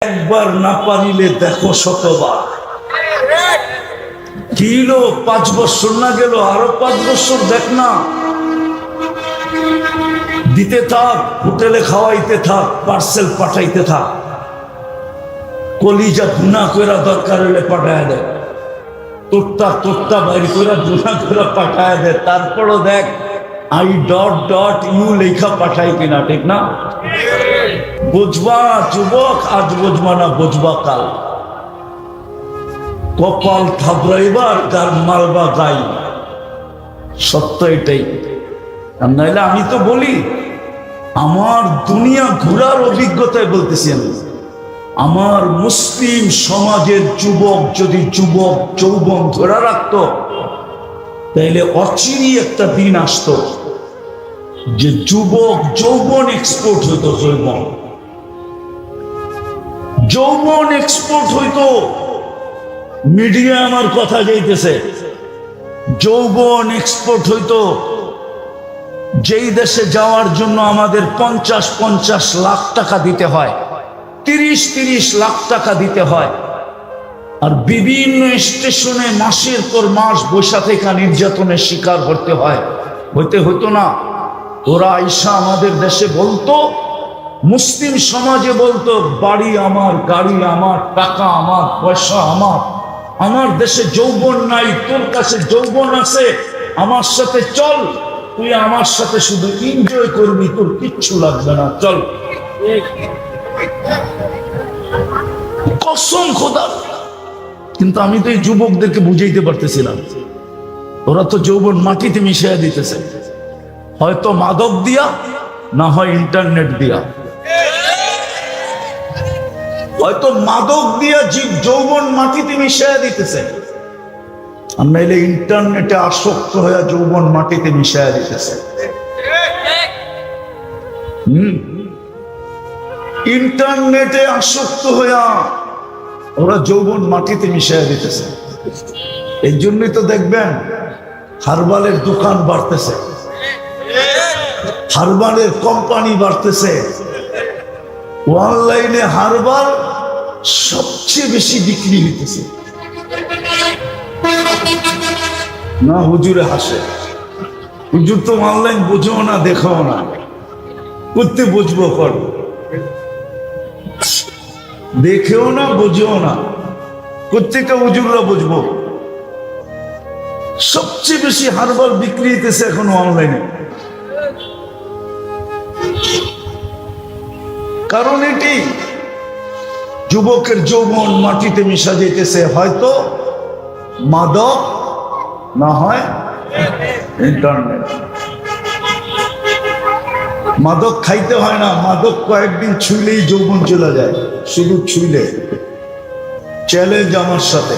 একবার না পারিলে দেখো শতবার। কিলো 5 বছর না গেল, আরো 5 বছর দেখ না, দিতে থাক, হোটেলে খাওয়াইতে থাক, পার্সেল পাঠাইতে থাক, কলিজা গুনা কইরা দরকার হলে পাঠায় দেয়, তোরটা বাইর করে গুনা করে পাঠায় দেয়। তারপরও দেখ I.ইউ লেখা পাঠাই কিনা, ঠিক না? বুঝবা যুবক, আজ বুঝবা না, বুঝবা কাল। কপাল থাবড়াইবার গার মারবা গাই, সত্য এটাই। আর নাইলে আমি তো বলি, আমার দুনিয়া ঘোরার অভিজ্ঞতায় বলতেছি আমি, আমার মুসলিম সমাজের যুবক যদি যুবক যৌবন ধরে রাখত, তাইলে অচিরেই একটা দিন আসতো যে যুবক যৌবন এক্সপোর্ট হইতো, যৌবন এক্সপোর্ট হইতো। মিডিয়া আমার কথা যাইতেছে, যৌবন এক্সপোর্ট হইতো। যেই দেশে যাওয়ার জন্য আমাদের 50 লাখ টাকা দিতে হয়, 30 লাখ টাকা দিতে হয়, আর বিভিন্ন স্টেশনে মাসের পর মাস বৈশা থেকে নির্যাতনের শিকার করতে হয়, হইতো না? ওরা আইসা আমাদের দেশে বলতো, মুসলিম সমাজে বলতো, বাড়ি আমার, গাড়ি আমার, টাকা আমার, পয়সা আমার, আমার দেশে যৌবন নাই, তোর কাছে যৌবন আছে, আমার সাথে চল, তুই আমার সাথে শুধু এনজয় করবি, তোর কিচ্ছু লাগবে না, চল। কসম খোদার। কিন্তু আমি তো এই যুবকদেরকে বুঝাইতে পারতেছিলাম, ওরা তো যৌবন মাটিতে মিশিয়ে দিতেছে, হয়তো মাদক দিয়া, না হয় ইন্টারনেট দিয়া, হয়তো মাদক দিয়া যৌবন মাটিতে মিশিয়ে দিতেছে, আর নাইলে ইন্টারনেটে আসক্ত হয়ে যৌবন মাটিতে মিশিয়ে দিতেছে। ইন্টারনেটে আসক্ত হইয়া ওরা যৌবন মাটিতে মিশিয়ে দিতেছে। এই জন্যই তো দেখবেন হারবালের দোকান বাড়তেছে, হারবালের কোম্পানি বাড়তেছে, অনলাইনে হারবাল সবচেয়ে বেশি বিক্রি হইতেছে। না হুজুরে হাসে, হুজুর তো অনলাইন বুঝেও না, দেখাও না, করতে বুঝবো, করবো, দেখেও না, বুঝেও না, প্রত্যেকটা হুজুররা বুঝবো। সবচেয়ে বেশি হারবাল বিক্রি হইতেছে এখন অনলাইনে। কারণ এটি যুবকের যৌবন মাটিতে মিশা যেতেছে, হয়তো মাদক, না হয় ইন্টারনেট। মাদক খাইতে হয় না, মাদক কয়েকদিন ছুইলেই যৌবন চলে যায়, শুধু ছুইলে। চ্যালেঞ্জ আমার সাথে,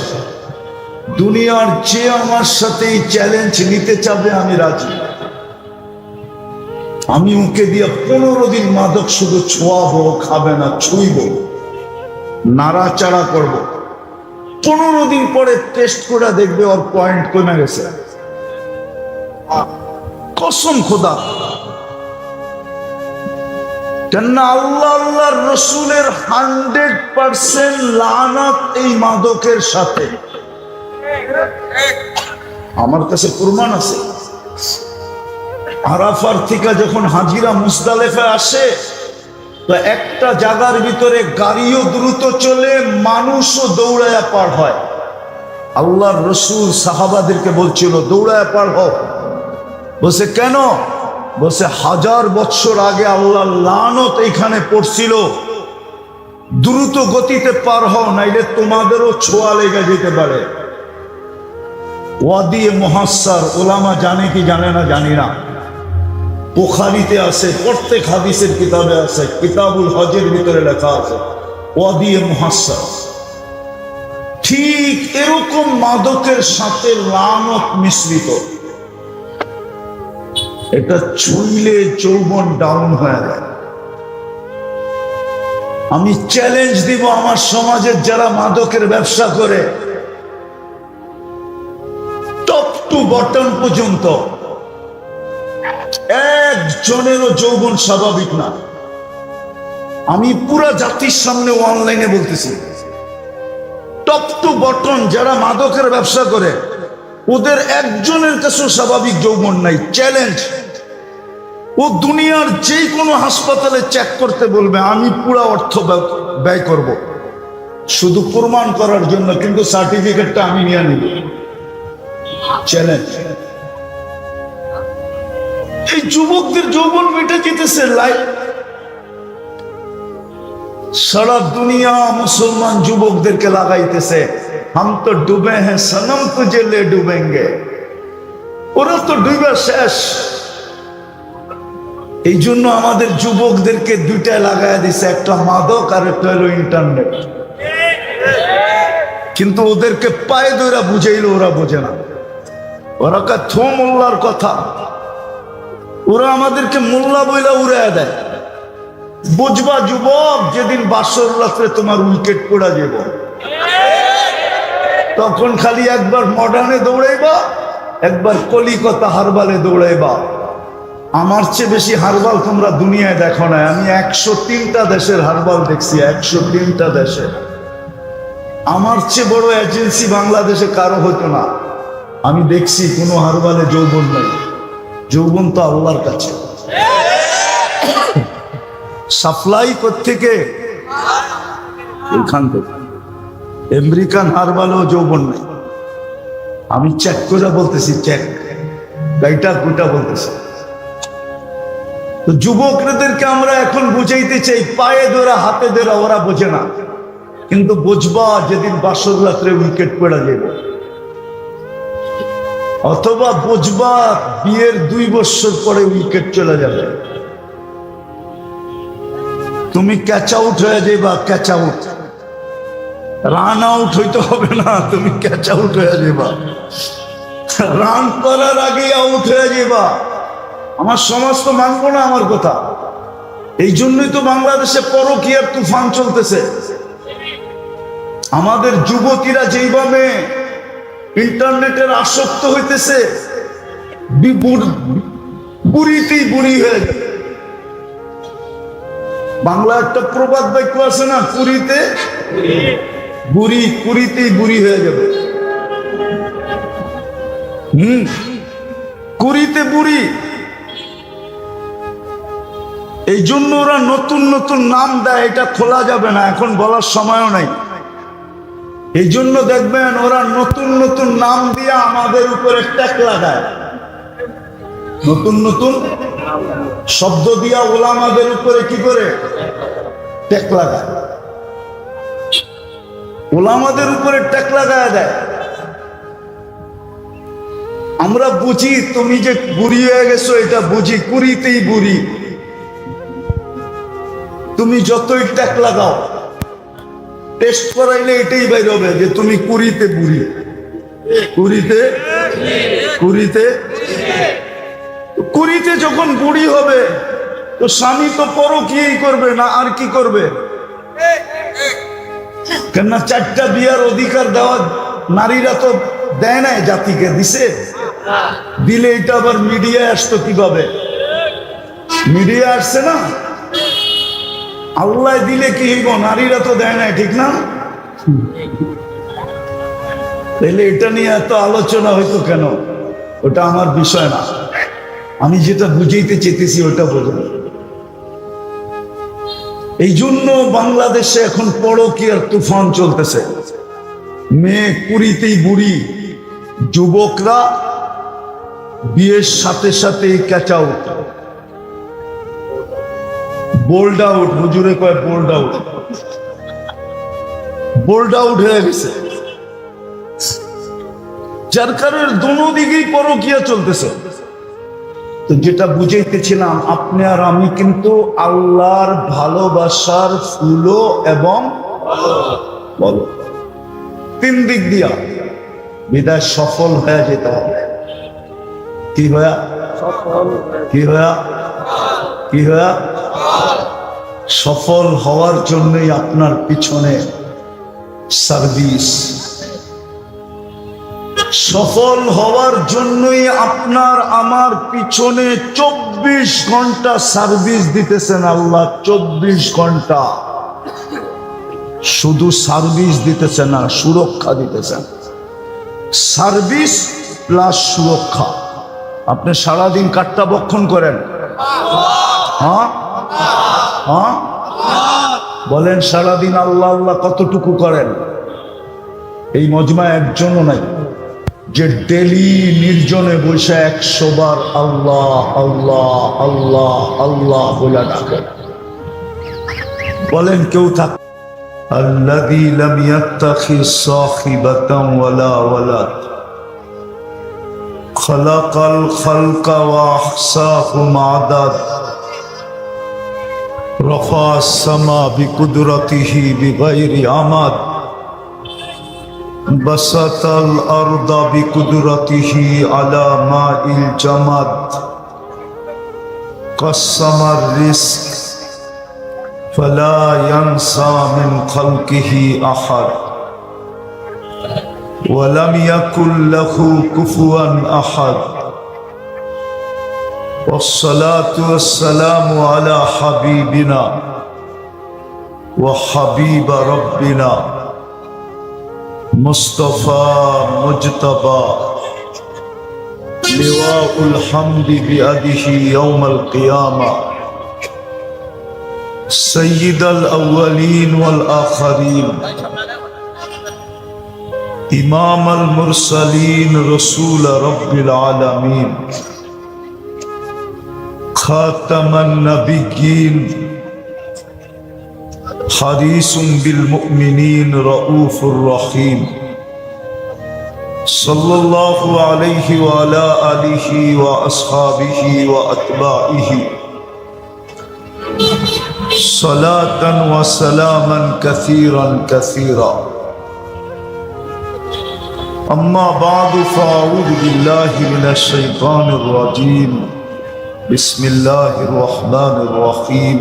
দুনিয়ার যে আমার সাথে এই চ্যালেঞ্জ নিতে চাবে আমি রাজি। আমি ওকে দিয়ে 15 দিন মাদক শুধু ছোঁয়াবো, খাবে না, ছুঁইব, নাড়াচাড়া করব, 15 দিন পরে টেস্ট করে দেখবে ওর পয়েন্ট কমে গেছে, কসম খোদা। কেননা আল্লাহর রসুলের 100% লানাত এই মাদকের সাথে। আমার কাছে প্রমাণ আছে। আরাফার থেকে যখন হাজিরা মুজদালিফা আসে, তো একটা জায়গার ভিতরে গাড়িও দ্রুত চলে, মানুষও দৌড়ায়া পার হয়। আল্লাহর রসুল সাহাবাদেরকে বলছিল, দৌড়ায়া পার হও। বলছে কেন? বলছে 1000 বছর আগে আল্লাহর লানত এখানে পড়ছিল, দ্রুত গতিতে পার হও, নাইলে তোমাদেরও ছোঁয়া লেগে যেতে পারে। ওয়াদি মুহাসসার, ওলামা জানে কি জানে না জানি না, বুখারীতে আছে, প্রত্যেক হাদিসের কিতাবে আছে, কিতাবুল হজের ভিতরে লেখা আছে ওয়াদি মুহাসসার। ঠিক এরকম মাদকের সাথে লানত মিশ্রিত। এটা ছুঁইলে যৌবন ডাউন হয়ে যায়। আমি চ্যালেঞ্জ দিব আমার সমাজের যারা মাদকের ব্যবসা করে, টপ টু বটম পর্যন্ত একজনেরও যৌবন স্বাভাবিক না। আমি পুরা জাতির সামনে অনলাইনে বলতেছি, টপ টু বটন যারা মাদকের ব্যবসা করে ওদের একজনের কাছে স্বাভাবিক যৌবন নাই। চ্যালেঞ্জ, ও দুনিয়ার যে কোনো হাসপাতালে চেক করতে বলবে, আমি পুরা অর্থ ব্যয় করব শুধু প্রমাণ করার জন্য, কিন্তু সার্টিফিকেটটা আমি নিয়ে নিব। চ্যালেঞ্জ। এই যুবকদের যৌবন মিটে যেতেছে। সারা দুনিয়া মুসলমান যুবকদেরকে লাগাইতেছে, হাম তো ডুবে হ্যাঁ সনম তুঝে লে ডুবেঙ্গে। ওরা তো ডুবে শেষ। এই জন্য আমাদের যুবকদেরকে দুইটা লাগাই দিছে, একটা মাদক আর একটা হলো ইন্টারনেট। কিন্তু ওদেরকে পায়ে ধরে বুঝাইলে ওরা বোঝে না। ওরা কয় থো মোল্লার কথা, ওরা আমাদেরকে মোল্লা বইলা উড়াইয়া দেয়। বুঝবা যুবক, যেদিন বাসর রাত্রে তোমার উইকেট পড়া যাব, তখন খালি একবার মডার্নে দৌড়াইবা, একবার কলিকতা হারবালে দৌড়াইবা। আমার চেয়ে বেশি হারবাল তোমরা দুনিয়ায় দেখো না। আমি 103টা দেশের হারবাল দেখছি, 103টা দেশে। আমার চেয়ে বড় এজেন্সি বাংলাদেশে কারো হতো না। আমি দেখছি কোনো হারবালে যৌবন নাই। যৌবন তো আল্লাহর কাছে। সাপ্লাই কোত্থেকে? এখান থেকে। আমেরিকান হারবালেও যৌবন নাই। আমি চেক করে বলতেছি, চেক গাইটা গুটা বলতেছি। তো যুবকদেরকে আমরা এখন বুঝাইতে চাই, পায়ে ধরা হাতে ধরা ওরা বোঝে না। কিন্তু বুঝবা যেদিন বাসর রাত্রে উইকেট পড়া যাবে, অথবা বুঝবা বিয়ের 2 বছর পরে উইকেট চলে যাবে। তুমি ক্যাচ আউট হয়ে যাবা, ক্যাচ আউট। রান আউট হইতে হবে না, তুমি ক্যাচ আউট হয়ে যাবা। রান করার আগে আউট হয়ে যাবা। আমার সমাজ তো মানবো না আমার কথা। এই জন্যই তো বাংলাদেশে পরকীয়ার তুফান চলতেছে। আমাদের যুবতীরা যেইভাবে ইন্টারনেটের আসক্ত হইতেছে, বুড়িতেই বুড়ি হয়ে যাবে। বাংলা একটা প্রবাদ বাক্য আছে না, কুড়িতে বুড়ি, কুড়িতেই বুড়ি হয়ে যাবে। কুড়িতে বুড়ি। এই জন্য ওরা নতুন নতুন নাম দেয়, এটা খোলা যাবে না, এখন বলার সময়ও নাই। এই জন্য দেখবেন ওরা নতুন নতুন নাম দিয়ে আমাদের উপরে ট্যাগ লাগায়। নতুন নতুন শব্দ দিয়া ওলামাদের উপরে কি করে ট্যাগ লাগায়, ওলামাদের উপরে ট্যাগ লাগায় দেয়। আমরা বুঝি তুমি যে বুড়ি হয়ে গেছো, এটা বুঝি, কুড়িতেই বুড়ি। তুমি যতই ট্যাগ লাগাও, টেস্ট করাইলে এটাই বাইর হবে যে তুমি কুড়িতে বুড়ি। কুড়িতে কুড়িতে কুড়িতে যখন বুড়ি হবে, তো স্বামী তো পরকীয়াই করবে না, আর কি করবে? কেননা 4টা বিয়ার অধিকার দেওয়া নারীরা তো দেয় নাই, জাতিকে দিছে। দিলে এটা আবার মিডিয়ায় আসতো কিভাবে? মিডিয়া আসছে না। আল্লাহ দিলে কি হইব? নারীরা তো দেয় নাই, ঠিক না? তাহলে এটা নিয়ে এত আলোচনা হইতো কেন? ওটা আমার বিষয় না। আমি যেটা বুঝাইতে চেতেছি ওটা বোঝেন। এই জন্য বাংলাদেশে এখন পরকীয়ার তুফান চলতেছে। মেয়ে কুড়িতেই বুড়ি, যুবকরা বিয়ের সাথে সাথে ক্যাচ আউট, বোল্ড আউট। হুজুরে কয় বোল্ড আউট, বোল্ড আউট হয়ে গেছে। যার কারণে দোনো দিকেই পরকীয়া চলতেছে। তো যেটা বুঝাইতেছিলাম, আপনি আর আমি কিন্তু আল্লাহর ভালোবাসার ফুলো এবং বলো 3 দিক দিয়া বিদায় সফল হয়ে যেতে হবে। কি হয়া? কি হয়া? কি হয়া? সফল হওয়ার জন্যই আপনার পিছনে সার্ভিস। সফল হওয়ার জন্যই আপনার আমার পিছনে 24 ঘন্টা সার্ভিস দিতেছেন আল্লাহ। 24 ঘন্টা শুধু সার্ভিস দিতেছেন না, সুরক্ষা দিতেছেন। সার্ভিস প্লাস সুরক্ষা। আপনি সারাদিন কাট্টা বক্ষণ করেন? হ্যাঁ হ্যাঁ বলেন, সারাদিন আল্লাহ আল্লাহ কতটুকু করেন? এই মজমা একজনও নাই যে ডেলি নির্জনে বসে 100 বার আল্লাহ আল্লাহ আল্লাহ আল্লাহ বলে ডাকেন। বলেন কেউ থাক? الذي لم يتخذ صاحبة ولا ولد خلق الخلق وأحصاهم عدد رفع السماء بقدرته بغير عمد بسط الأرض بقدرته على ماء الجمد قسم الرزق فلا ينسى من خلقه أحد ولم يكن له كفوا أحد والصلاة والسلام على حبيبنا وحبيب ربنا مصطفى مجتبى لواء الحمد بيده يوم القيامة سيد الأولين والآخرين إمام المرسلين رسول رب العالمين خاتم النبيين حريص بالمؤمنين رؤوف رحيم صلى الله عليه وعلى آله وأصحابه وأتباعه صلاة وسلاما كثيرا كثيرا أما بعد فأعوذ بالله من الشيطان الرجيم بسم الله الرحمن الرحيم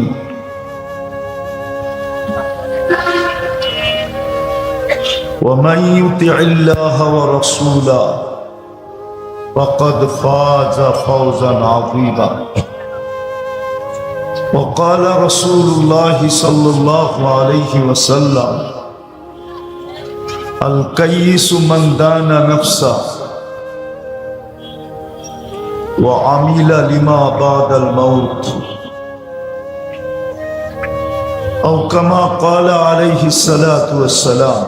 ومن يطع الله ورسوله فقد فاز فوزا عظيما وقال رسول الله صلى الله عليه وسلم الكيس من دان نفسه وعمل لما بعد الموت أو كما قال عليه الصلاة والسلام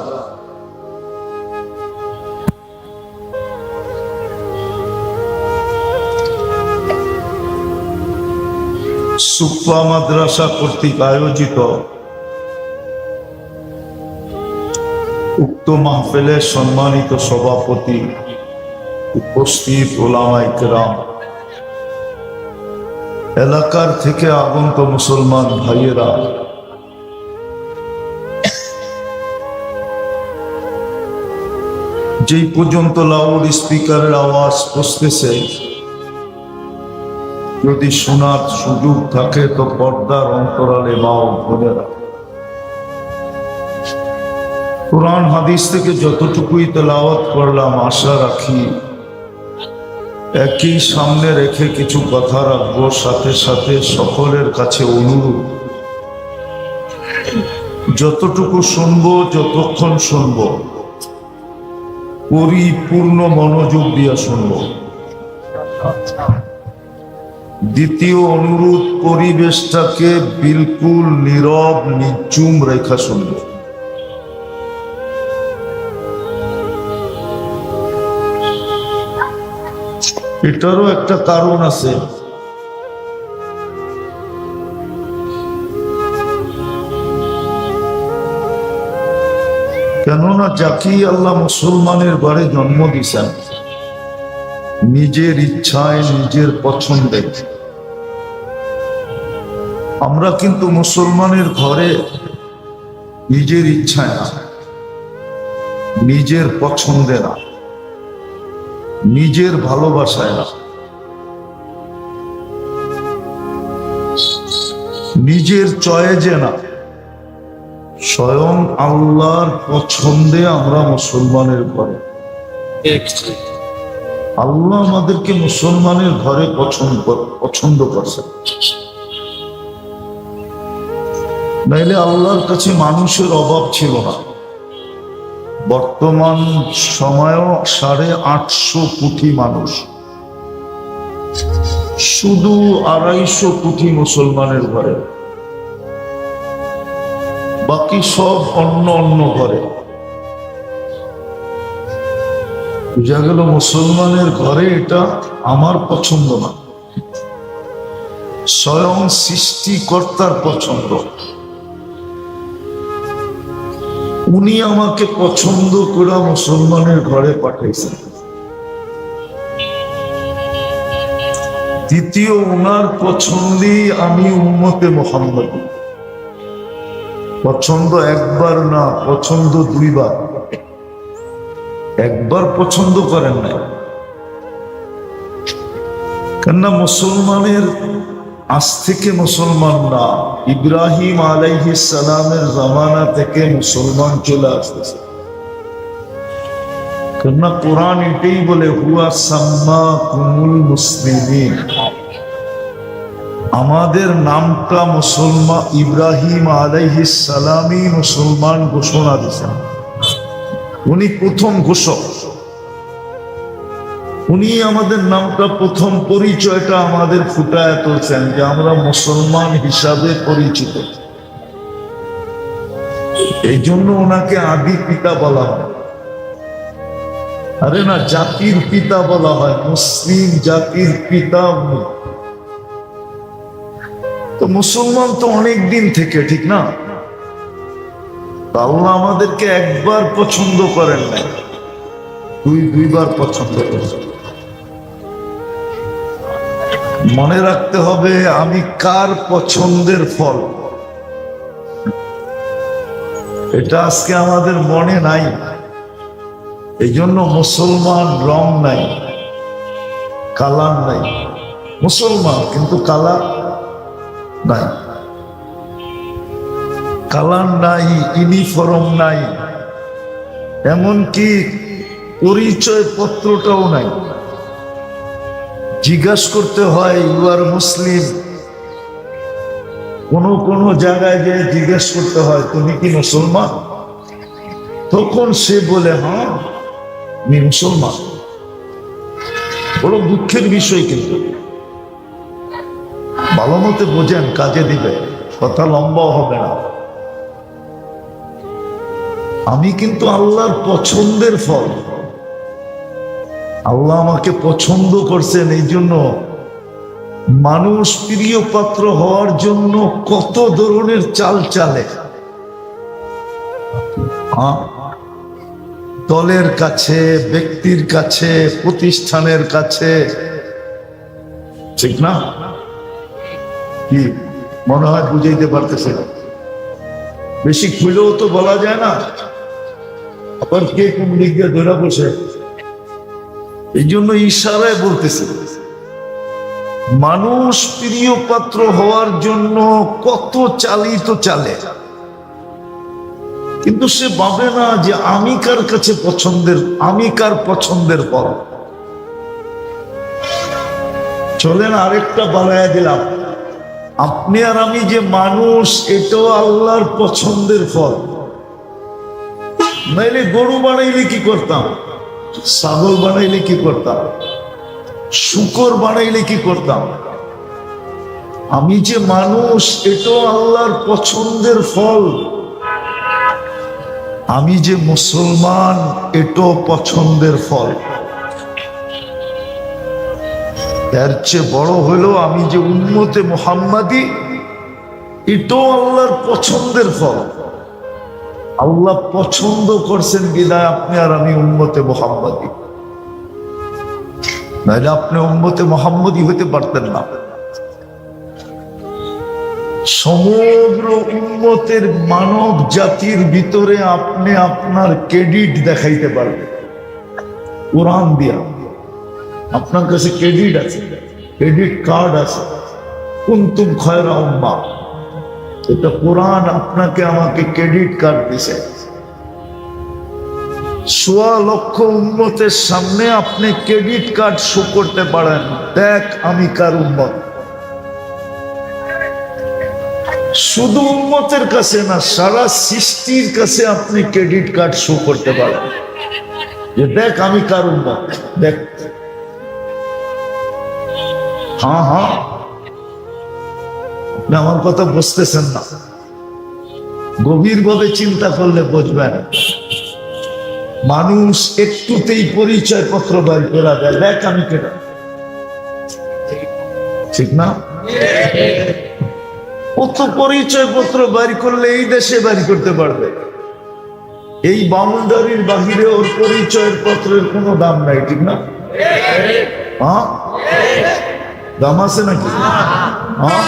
সুফা মাদ্রাসা কর্তৃক আয়োজিত উক্ত মাহফিলের সম্মানিত সভাপতি, উপস্থিত উলামায়ে কেরাম, এলাকার থেকে আগত মুসলমান ভাইয়েরা, যেই পর্যন্ত লাউড স্পিকারের আওয়াজ পৌঁছতেছে, যদি শোনার সুযোগ থাকে তো পর্দার অন্তরালে মা ও বোনেরা, কোরআন হাদিস থেকে যতটুকুই তেলাওয়াত করলাম, আশা রাখি একই সামনে রেখে কিছু কথা রাখবো। সাথে সাথে সকলের কাছে অনুরোধ, যতটুকু শুনবো, যতক্ষণ শুনবো, পরিপূর্ণ মনোযোগ দিয়ে শুনবো। দ্বিতীয় অনুরোধ, পরিবেশটাকে বিলকুল নীরব নিঝুম রেখা শুনবো। এটারও একটা কারণ আছে। কেননা যাকেই আল্লাহ মুসলমানের ঘরে জন্ম দিয়েছেন, নিজের ইচ্ছায়, নিজের পছন্দে, আমরা কিন্তু মুসলমানের ঘরে নিজের ইচ্ছায় না, নিজের পছন্দে না, নিজের ভালোবাসায় না, নিজের চয়েজে না, স্বয়ং আল্লাহর পছন্দে আমরা মুসলমানের ঘরে। আল্লাহ আমাদেরকে মুসলমানের ঘরে পছন্দ করছে, নাইলে আল্লাহর কাছে মানুষের অভাব ছিল না। বর্তমান সময়েও 850 কোটি মানুষ, শুধু 250 কোটি মুসলমানের ঘরে, বাকি সব অন্য অন্য ঘরে। বুঝা গেল মুসলমানের ঘরে এটা আমার পছন্দ না, স্বয়ং সৃষ্টিকর্তার পছন্দ। উনি আমাকে পছন্দ করে মুসলমানের ঘরে পাঠাইছেন। দ্বিতীয়, ওনার পছন্দেই আমি উম্মতে মুহাম্মদী। পছন্দ একবার না, পছন্দ 2 বার। একবার পছন্দ করেন না, কেননা মুসলমানের আজ থেকে মুসলমান না, ইব্রাহিম আলাইহিস সালামের জামানা থেকে মুসলমান চলে আসতেছে। কেননা কোরআন এটাই বলে, হুয়া সাম্মাকুমুল মুসলিমিন, আমাদের নামটা মুসলমান, ইব্রাহিম আলাইহিস সালামই মুসলমান ঘোষণা দিয়েছেন। উনি প্রথম ঘোষক, উনি আমাদের নামটা, প্রথম পরিচয়টা আমাদের ফুটায় তুলছেন যে আমরা মুসলমান হিসাবে পরিচিত। এই জন্য ওনাকে আদি পিতা বলা হয়। আরে না, জাতির পিতা বলা হয়, মুসলিম জাতির পিতা। তো মুসলমান তো অনেক দিন থেকে, ঠিক না? আল্লাহ আমাদেরকে একবার পছন্দ করেন নাই, 2বার পছন্দ করেছেন। মনে রাখতে হবে আমি কার পছন্দের ফল, এটা আজকে আমাদের মনে নাই। এই জন্য মুসলমান রং নাই, কালার নাই। মুসলমান কিন্তু কালার নাই, কালার নাই, ইউনিফর্ম নাই, এমনকি পরিচয় পত্রটাও নাই। জিজ্ঞাসা করতে হয় ইউ আর মুসলিম, কোন জায়গায় যে জিজ্ঞেস করতে হয় তুমি কি মুসলমান, তখন সে বলে হ্যাঁ আমি মুসলমান। বড় দুঃখের বিষয়, কিন্তু ভালো মতে বোঝেন, কাজে দিবে, কথা লম্বাও হবে না। আমি কিন্তু আল্লাহর পছন্দের ফল। আল্লাহ আমাকে পছন্দ করছেন, এই জন্য মানুষ প্রিয় পাত্র হওয়ার জন্য কত ধরনের চাল চালে। দলের কাছে, ব্যক্তির কাছে, প্রতিষ্ঠানের কাছে, ঠিক না? কি মনে হয় বুঝাইতে পারতেছে? বেশি খুলেও তো বলা যায় না, আবার কে কোন দিক দিয়ে ধরা বসে। এই জন্য ইশারায় বলতেছে, মানুষ প্রিয় পাত্র হওয়ার জন্য কত চালিত চালে, কিন্তু সে ভাবে না যে আমি কার কাছে পছন্দের, আমি কার পছন্দের ফল। চলেন আরেকটা বাড়াইয়া দিলাম, আপনি আর আমি যে মানুষ, এটাও আল্লাহর পছন্দের ফল। নাইলে গরু বানাইলে কি করতাম, ছাগল বানাইলে কি করতাম, শূকর বানাইলে কি করতাম? আমি যে মানুষ, এটাও আল্লাহর পছন্দের ফল। আমি যে মুসলমান, এটাও পছন্দের ফল। এর চেয়ে বড় হলো আমি যে উম্মতে মুহাম্মাদি, এটাও আল্লাহর পছন্দের ফল। আল্লাহ পছন্দ করছেন বিদায় আপনি আর আমি উম্মতে মুহাম্মাদি, নাহলে আপনি উম্মতে মুহাম্মাদি হতে পারতেন না। সমগ্র উম্মতের মানব জাতির ভিতরে আপনি আপনার ক্রেডিট দেখাইতে পারবেন কোরআন দিয়া। আপনার কাছে ক্রেডিট আছে, ক্রেডিট কার্ড আছে, কুনতুম খায়রা উম্মাহ, এটা কোরআন আপনাকে আমাকে ক্রেডিট কার্ড দিছে। সোয়া লক্ষ উম্মতের সামনে আপনি ক্রেডিট কার্ড শো করতে পারেন, দেখ আমি কার উম্মত। শুধু উম্মতের কাছে না, সারা সৃষ্টির কাছে আপনি ক্রেডিট কার্ড শো করতে পারেন যে দেখ আমি কার উম্মত, দেখ। হ্যাঁ হ্যাঁ, আপনি আমার কথা বুঝতেছেন না, গভীরভাবে চিন্তা করলে বুঝবেন। মানুষ একটুতেই পরিচয় পত্র বের করে দেয়, দেখ আমি কেনা, ঠিক না? ও তো পরিচয় পত্র বের করলে এই দেশে বের করতে পারবে, এই বাউন্ডারির বাহিরে ওর পরিচয়ের পত্রের কোনো দাম নাই, ঠিক না? হ্যাঁ, দাম আছে নাকি? হ্যাঁ,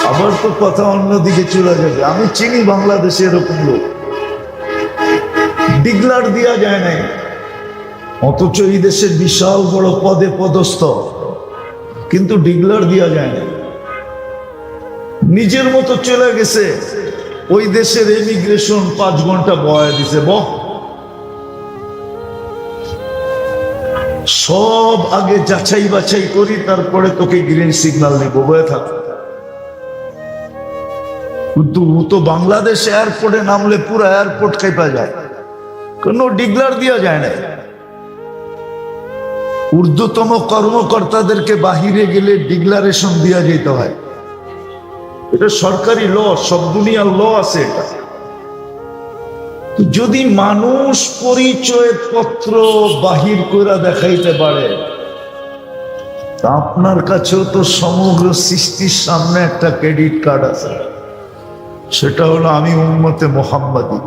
আবার তো কথা অন্যদিকে চলে যাবে। আমি চিনি বাংলাদেশে এরকম লোক, ডিগলার দেওয়া যায় নাই, অথচ এই দেশের বিশাল বড় পদে পদস্থ, কিন্তু ডিগলার দেওয়া যায় না। নিজের মতো চলে গেছে, ওই দেশের ইমিগ্রেশন 5 ঘন্টা বয়া দিছে, সব আগে যাচাই বাছাই করি, তারপরে তোকে গ্রিন সিগন্যাল নেব, বয়ে থাক। কিন্তু ও তো বাংলাদেশ এয়ারপোর্টে নামলে পুরো এয়ারপোর্ট খেপা যায়, কোনো ডিগলার দেওয়া যায় না। ঊর্ধ্বতম কর্মকর্তাদেরকে বাহিরে গেলে ডিক্লারেশন দেওয়া যেতে হয়, এটা সরকারি ল, সব দুনিয়ার ল আছে এটা। যদি মানুষ পরিচয় পত্র বাহির করে দেখাইতে পারে, তা আপনার কাছেও তো সমগ্র সৃষ্টির সামনে একটা ক্রেডিট কার্ড আছে, সেটা হলো আমি উম্মতে মুহাম্মাদি,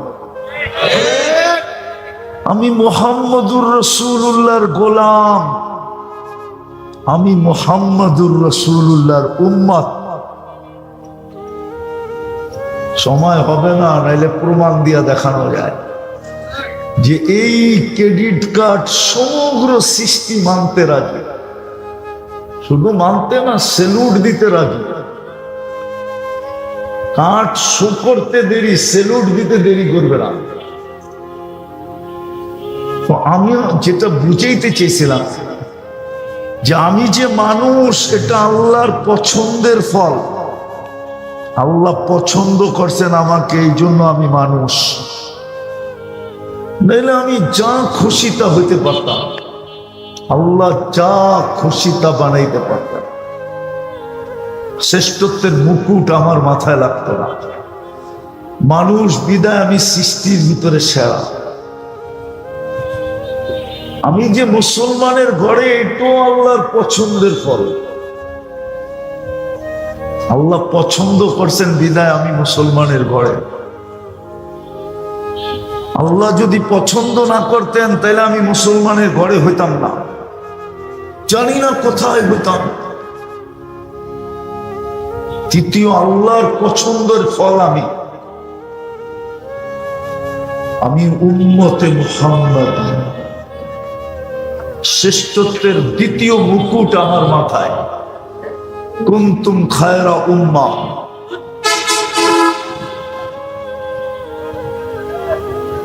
আমি মুহাম্মদুর রাসূলুল্লাহর গোলাম, আমি মুহাম্মদুর রাসূলুল্লাহর উম্মত। সময় হবে না, নাইলে প্রমাণ দিয়া দেখানো যায় যে এই ক্রেডিট কার্ড সমগ্র সৃষ্টি মানতে রাজি, শুধু মানতে না, সেলুট দিতে রাজি। কার্ড শো করতে দেরি, সেলুট দিতে দেরি করবে না। তো আমি যেটা বুঝাইতে চেয়েছিলাম যে আমি যে মানুষ, এটা আল্লাহর পছন্দের ফল, আল্লাহ পছন্দ করছেন আমাকে, এই জন্য আমি মানুষ, নাইলে আমি যা খুশি তা হইতে পারতাম, আল্লাহ যা খুশি তা বানাইতে পারতাম, শ্রেষ্ঠত্বের মুকুট আমার মাথায় লাগতো না। মানুষ বিদায় আমি সৃষ্টির ভিতরে সেরা। আমি যে মুসলমানের ঘরে, এটাও আল্লাহর পছন্দের ফল, আল্লাহ পছন্দ করছেন বিদায় আমি মুসলমানের ঘরে। আল্লাহ যদি পছন্দ না করতেন তাহলে আমি মুসলমানের ঘরে হইতাম না, জানি না কোথায় হইতাম। তৃতীয় আল্লাহর পছন্দের ফল আমি উম্মতে মুহাম্মদ, শ্রেষ্ঠত্বের দ্বিতীয় মুকুট আমার মাথায়। কুনতুম খায়রা উম্মাহ,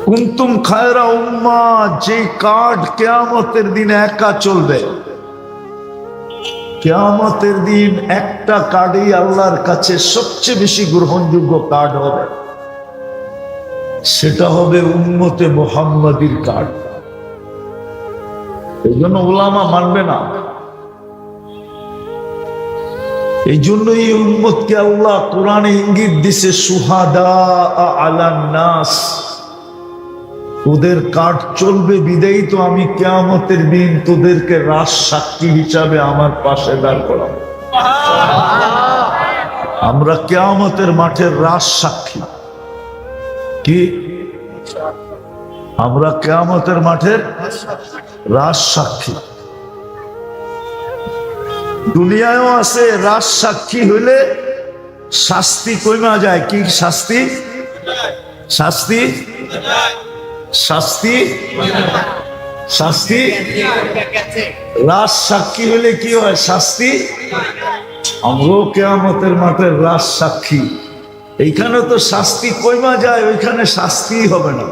কুনতুম খায়রা উম্মাহ, যে কার্ড কিয়ামতের দিন একা চলবে। কিয়ামতের দিন একটা কার্ডই আল্লাহর কাছে সবচেয়ে বেশি গ্রহণযোগ্য কার্ড হবে, সেটা হবে উম্মতে মুহাম্মাদির কার্ড। এই জন্য উলামা মানবে না, এই জন্য এই উম্মতকে আল্লাহ কোরআনে ইঙ্গিত দিছে, সুহাদা আলান নাস, ওদের কার্ড চলবে বিদায়ী তো আমি কিয়ামতের দিন তোদেরকে রাজ সাক্ষী হিসাবে আমার পাশে দাঁড় করাবো। আমরা কিয়ামতের মাঠের রাজ সাক্ষী। কি আমরা কিয়ামতের মাঠের রাজ সাক্ষী? দুনিয়ায়ও আছে, রাজ সাক্ষী হইলে শাস্তি কইমা যায়। কি শাস্তি? শাস্তি শাস্তি শাস্তি রাজ সাক্ষী হলে কি হয়? শাস্তি। আমরাও কিয়ামতের মাঠের রাজ সাক্ষী, এইখানে তো শাস্তি কইমা যায়, ওইখানে শাস্তিই হবে না।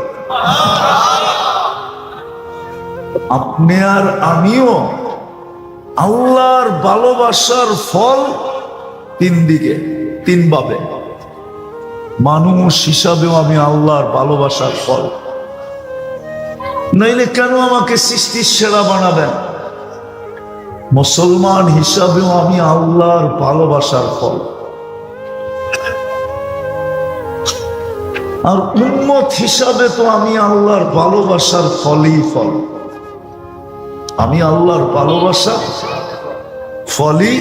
আপনি আর আমিও আল্লাহর ভালোবাসার ফল তিন দিকে, তিন ভাবে। মানুষ হিসাবেও আমি আল্লাহর ভালোবাসার ফল, নইলে কেন আমাকে সৃষ্টির সেরা বানাবেন? মুসলমান হিসাবেও আমি আল্লাহর ভালোবাসার ফল, আর উম্মত হিসাবে তো আমি আল্লাহর ভালোবাসার ফলই ফল। আমি আল্লাহর ভালোবাসা ফলই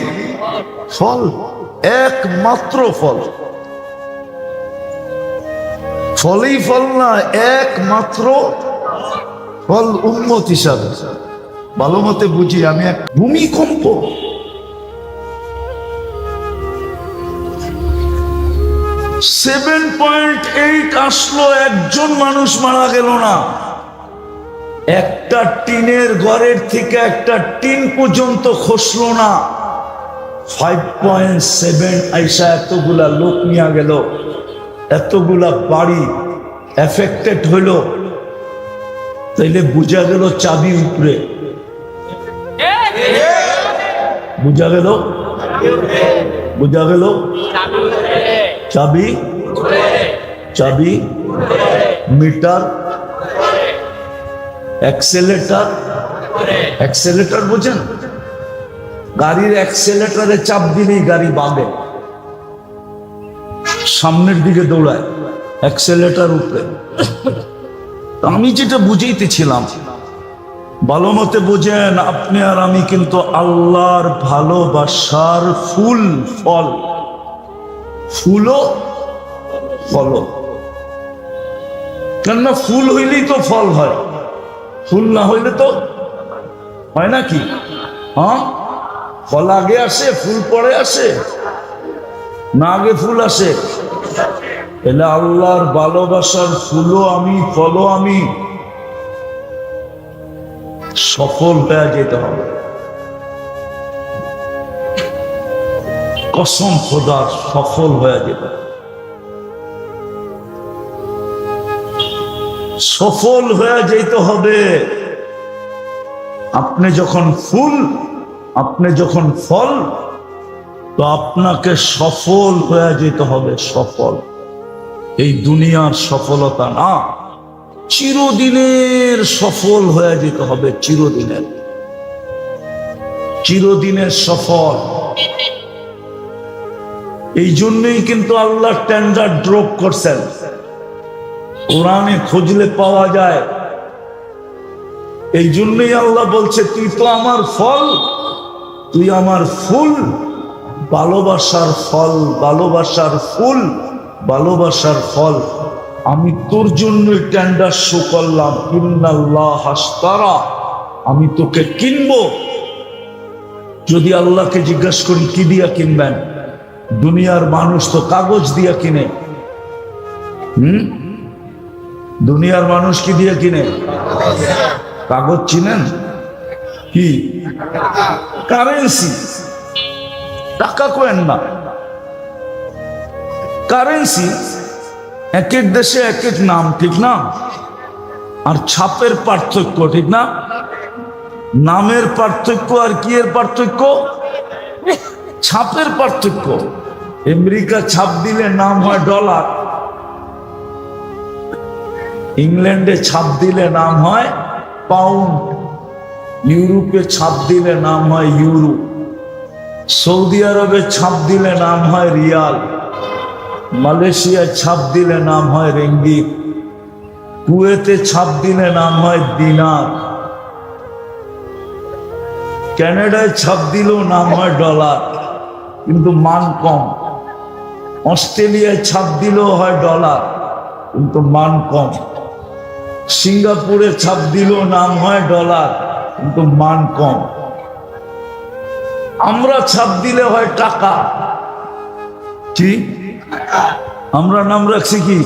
ফল, একমাত্র ফল। ফলই ফল না, একমাত্র ফল উম্মত হিসাবে। ভালো মতে বুঝি, আমি এক ভূমিকম্প, 7.8 আসলো, একজন মানুষ মারা গেল না। একটা টিনের ঘরের থেকে একটা টিন পর্যন্ত খসলো না। 5.7 আইসা এতগুলা লোক নিয়ে গেল, এতগুলা বাড়ি এফেক্টেড হইল। তাইলে বুঝা গেল চাবি উপরে, বুঝা গেল, বুঝা গেল চাবি, চাবি, মিটার, অ্যাক্সেলেটার, অ্যাক্সেলেটার বোঝেন? গাড়ির অ্যাক্সেলেটারে চাপ দিলেই গাড়ি বাঁধে, সামনের দিকে দৌড়ায়, অ্যাক্সেলেটার উপরে। আমি যেটা বুঝাইতেছিলাম, ভালো মতে বোঝেন, আপনি আর আমি কিন্তু আল্লাহর ভালোবাসার ফুল ফল, ফুলও ফল। কেননা ফুল হইলেই তো ফল হয়, ফুল না হইলে তো হয় নাকি? হ্যাঁ, ফল আগে আসে, ফুল পরে আসে না, আগে ফুল আসে? এলে আল্লাহর ভালোবাসার ফুলও আমি, ফলও আমি। সফল হয়ে যেতে হবে, কসম খোদার, সফল হয়ে যেতে, সফল হয়ে যেতে হবে। আপনি যখন ফুল, আপনি যখন ফল, তো আপনাকে সফল হয়ে যেতে হবে। সফল এই দুনিয়ার সফলতা না, চিরদিনের সফল হয়ে যেতে হবে, চিরদিনের, চিরদিনের সফল। এই জন্যই কিন্তু আল্লাহ টেন্ডার ড্রপ করছেন, কোরআনে খুঁজলে পাওয়া যায়। এই জন্যই আল্লাহ বলছে, তুই তো আমার ফল, তুই আমার ফুল, ভালোবাসার ফল, ভালোবাসার ফুল, ভালোবাসার ফল। আমি তোর জন্যই টেন্ডার শো করলাম, ইন্নাল্লাহ আশতারা, আমি তোকে কিনবো। যদি আল্লাহকে জিজ্ঞাসা করি কি দিয়া কিনবেন? দুনিয়ার মানুষ তো কাগজ দিয়া কিনে। দুনিয়ার মানুষ কি দিয়া কিনে? কাগজ চিনেন? কি? কারেন্সি। টাকা কোয়েন না, কারেন্সি। এক এক দেশে এক এক নাম, ঠিক না? আর ছাপের পার্থক্য, ঠিক না? নামের পার্থক্য আর কি এর পার্থক্য? ছাপের পার্থক্য। আমেরিকা ছাপ দিলে নাম হয় ডলার, ইংল্যান্ডে ছাপ দিলে নাম হয় পাউন্ড, ইউরোপে ছাপ দিলে নাম হয় ইউরো, সৌদি আরবে ছাপ দিলে নাম হয় রিয়াল, মালয়েশিয়ায় ছাপ দিলে নাম হয় রিঙ্গিত, কুয়েতে ছাপ দিলে নাম হয় দিনার, কানাডায় ছাপ দিলেও নাম হয় ডলার, কিন্তু মান কম। অস্ট্রেলিয়ায় ছাপ দিলেও হয় ডলার, কিন্তু মান কম। সিঙ্গাপুরে ছাপ দিলেও নাম হয় ডলার, কিন্তু মান কম। আমরা ছাপ দিলে হয় টাকা, কি? আমরা নাম রাখছি কি?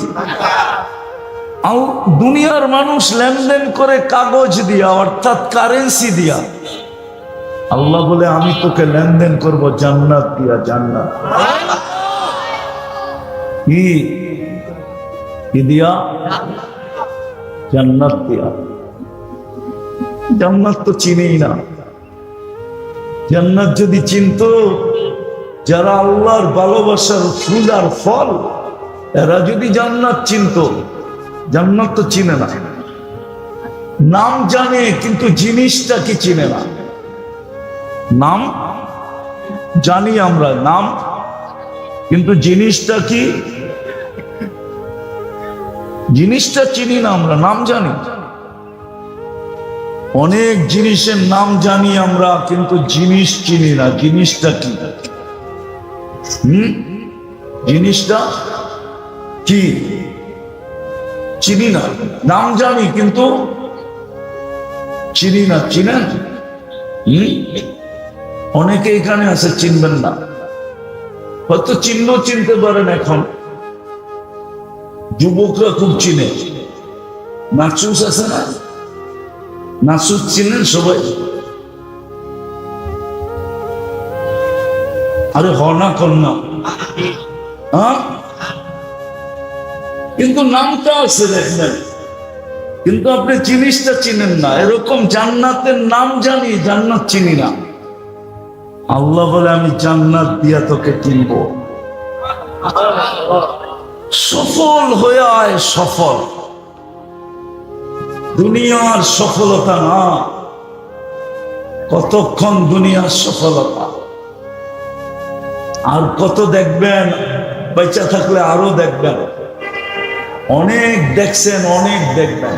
দুনিয়ার মানুষ লেনদেন করে কাগজ দিয়া, অর্থাৎ কারেন্সি দিয়া। আল্লাহ বলে, আমি তোকে লেনদেন করব জান্নাত দিয়া, জান্নাত। কি কি দিয়া? জান্নাত দিয়া। জান্নাত তো চিনেই না। জান্নাত যদি চিনতো, যারা আল্লাহর ভালোবাসার ফুল আর ফল, এরা যদি জান্নাত চিনতো, জান্নাত তো চিনে না। নাম জানে কিন্তু জিনিসটা কি চিনে না। নাম জানি আমরা, নাম, কিন্তু জিনিসটা কি, জিনিসটা চিনি না আমরা, নাম জানি। অনেক জিনিসের নাম জানি আমরা, কিন্তু জিনিস চিনি না। জিনিসটা কি? জিনিসটা কি চিনি না। নাম জানি কিন্তু চিনি না। চিনেন? অনেকে এখানে আছে চিনবেন না, হয়তো চিনলেও চিনতে পারেন। এখন যুবকরা খুব চিনে। নাচুস আছে না? নাচুস চিনেন সবাই? আরে হনা কন্যা, হ্যাঁ, কিন্তু নামটা আছে দেখবেন, কিন্তু আপনি জিনিসটা চিনেন না। এরকম জান্নাতের নাম জানি, জান্নাত চিনি না। আল্লাহ বলে আমি জান্নাত দিয়া তোকে কিনবো। সফল হয়ে আয়। সফল দুনিয়ার সফলতা না। কতক্ষণ দুনিয়ার সফলতা, আর কত দেখবেন? বেঁচে থাকলে আরো দেখবেন। অনেক দেখছেন, অনেক দেখবেন।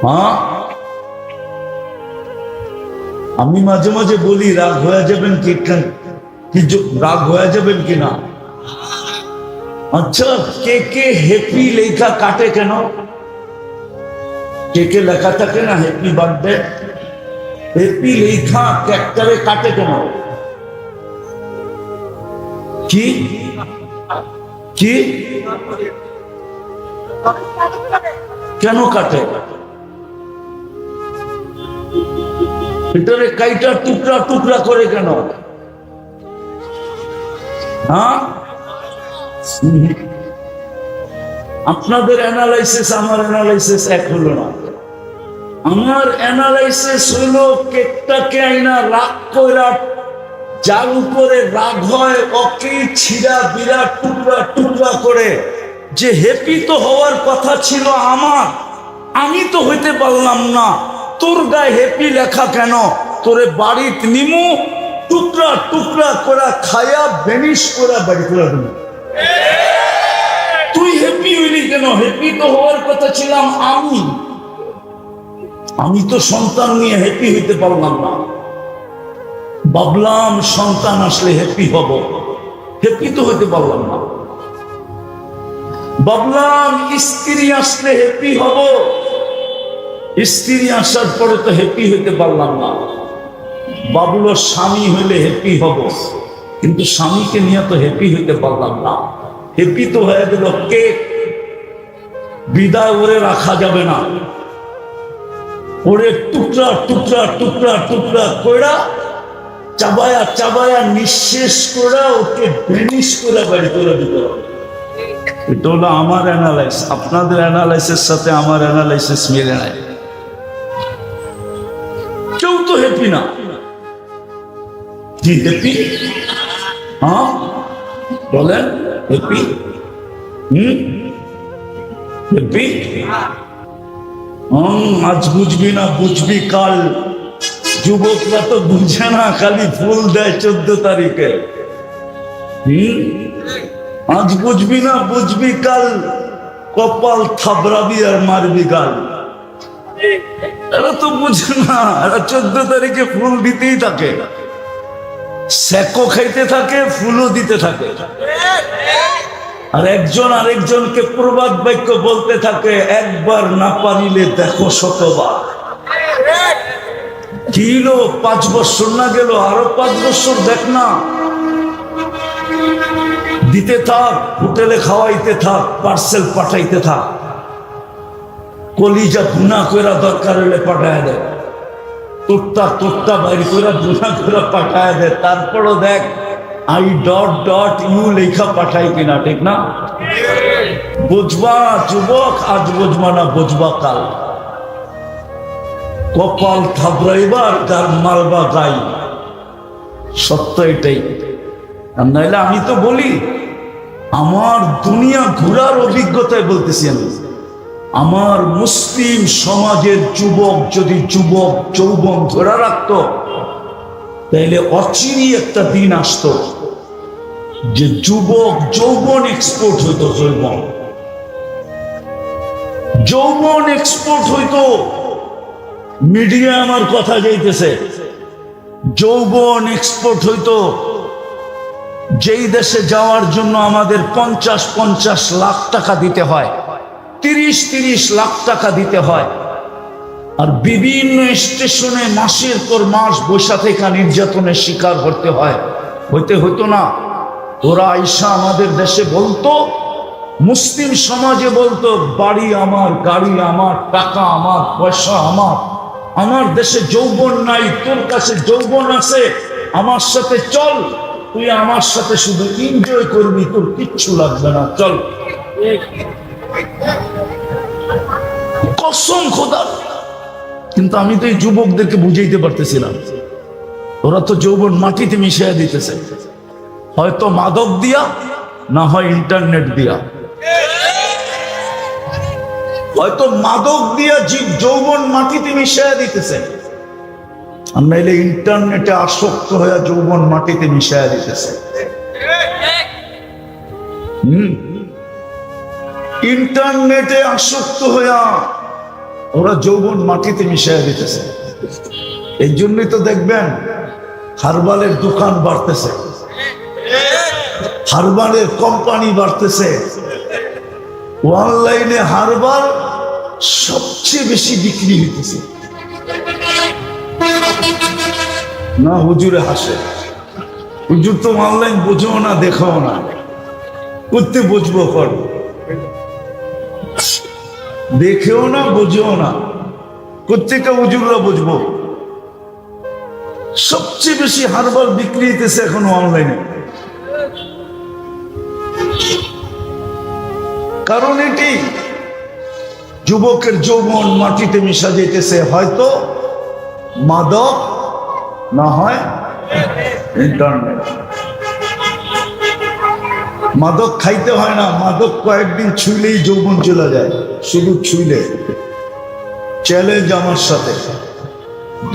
হ্যাঁ, আমি মাঝে মাঝে বলি রাগ হয়ে যাবেন কি, রাগ হয়ে যাবেন কিনা? আচ্ছা, কে কে হ্যাপি লেখা কাটে কেন? কে কে লেখা থাকে না হ্যাপি বার্থডে, হ্যাপি লেখা ট্র্যাক্টরে কাটে কেন? কি কি কেন কাটে? ভিতরে কাইটা টুকরা টুকরা করে কেন? হ্যাঁ, আপনাদের অ্যানালাইসিস আমার অ্যানালাইসিস এক হলো না। আমার অ্যানালাইসিস হইল কেকটাকে আইনা রাগ কইরা, যার উপরে রাগ হয় ওকে ছিঁড়া বিরা টুকরা টুকরা করে, যে হ্যাপি তো হওয়ার কথা ছিল আমার, আমি তো হইতে পারলাম না, তোর গায়ে হ্যাপি লেখা কেন? তোরে বাড়িতে নিমু, টুকরা টুকরা করে খায়া বেনিশ করে বাড়ি করে দেবো। তুই হ্যাপি হইলি কেন? হ্যাপি তো হওয়ার কথা ছিলাম আমি। আমি তো সন্তান নিয়ে হ্যাপি হইতে পারলাম না। ভাবলাম সন্তান আসলে হ্যাপি হব, হ্যাপি তো হইতে পারলাম না। ভাবলাম স্ত্রী আসলে হ্যাপি হব, স্ত্রী আসার পরে তো হ্যাপি হইতে পারলাম না। ভাবলো স্বামী হইলে হ্যাপি হব, কিন্তু স্বামীকে নিয়ে তো হ্যাপি হইতে পারলাম না। হ্যাপি তো হয়ে গেল কেক, বিদায় ওরে রাখা যাবে না, ওরে টুকরা টুকরা টুকরা টুকরা কইরা চাবায়া চাবায়া নিঃশেষ করে ওকে ভেনিশ করে বাড়ি করে দিতে হবে। এটা হলো আমার অ্যানালাইসিস। আপনাদের অ্যানালাইসিস সাথে আমার অ্যানালাইসিস মিলে নাই। কেউ তো হ্যাপি না। কি হ্যাপি? হ্যাঁ বলেন, হ্যাপি? হ্যাপি? আজ বুঝবি না বুঝবি কাল। যুবকরা তো বুঝে না, খালি ফুল দেয় 14 তারিখে। আজ বুঝবি না বুঝবি কাল, কপাল থাবড়াবি আর মারবি গাল। এরা তো বুঝে না, এরা 14 তারিখে ফুল দিতেই থাকে, সেকো খাইতে থাকে, ফুলও দিতে থাকে, আর একজন আরেকজনকে প্রবাদ বাক্য বলতে থাকে, একবার না পারিলে দেখো শতবার। কিল 5 বছর না গেল, আরো 5 বছর দেখ না, দিতে থাক, হোটেলে খাওয়াইতে থাক, পার্সেল পাঠাইতে থাক, কলিজা ভুনা কইরা দরকার হলে পাঠায় দেয়, তোরটা তোরটা বাইর কইরা ভুনা করে পাঠায় দেয়। তারপরও দেখ I.U লেখা পাঠাই কিনা, ঠিক না? বুঝবা যুবক, আজ বুঝবা না, বুঝবা কাল। কপাল থাবড়াইবার গার মালবা গাই, সত্য এটাই। আর নাইলে আমি তো বলি, আমার দুনিয়া ঘোরার অভিজ্ঞতায় বলতেছি আমি, আমার মুসলিম সমাজের যুবক যদি যুবক যৌবন ধরে রাখত, তাইলে অচিরই একটা দিন আসতো যে যুবক যৌবন এক্সপোর্ট হইতো। যৌবন এক্সপোর্ট হইতো। মিডিয়া আমার কথা যাইতেছে, যৌবন এক্সপোর্ট হইতো। যেই দেশে যাওয়ার জন্য আমাদের 50-50 লাখ টাকা দিতে হয়, 30-30 লাখ টাকা দিতে হয়, আর বিভিন্ন স্টেশনে মাসের পর মাস বৈশা থেকে নির্যাতনের শিকার হতে হয়। হইতো না? ওরা আইসা আমাদের দেশে বলতো, মুসলিম সমাজে বলতো, বাড়ি আমার, গাড়ি আমার, টাকা আমার, পয়সা আমার, আমার দেশে যৌবন নাই, তোর কাছে যৌবন আছে, আমার সাথে চল, তুই আমার সাথে শুধু এনজয় করবি, তোর কিচ্ছু লাগবে না, চল। কসম খোদার। কিন্তু আমি তো এই যুবকদেরকে বুঝাইতে পারতেছিলাম, ওরা তো যৌবন মাটিতে মিশিয়ে দিতেছে, হয়তো মাদক দিয়া, না হয় ইন্টারনেট দিয়া। হয়তো মাদক দিয়া যৌবন মাটিতে মিশিয়ে দিতেছে, আর নাইলে ইন্টারনেটে আসক্ত হয়ে যৌবন মাটিতে মিশিয়ে দিতেছে। ইন্টারনেটে আসক্ত হইয়া ওরা যৌবন মাটিতে মিশিয়ে দিতেছে। এই জন্যই তো দেখবেন হারবালের দোকান বাড়তেছে, হারবালের কোম্পানি বাড়তেছে, অনলাইনে হারবাল সবচেয়ে বেশি বিক্রি হইতেছে। না হুজুরে হাসে, হুজুর তো অনলাইন বোঝো না, দেখাও না, করতে বুঝবো কর, দেখেও না বুঝেও না, প্রত্যেকটা হুজুররা বুঝবো। সবচেয়ে বেশি হারবাল বিক্রি হইতেছে এখন অনলাইনে। কারণ এটি যুবকের যৌবন মাটিতে মিশা যেতেছে, হয়তো মাদক, না হয় ইন্টারনেট। মাদক খাইতে হয় না, মাদক কয়েকদিন ছুইলেই যৌবন চলে যায়, শুধু ছুইলে। চ্যালেঞ্জ আমার সাথে,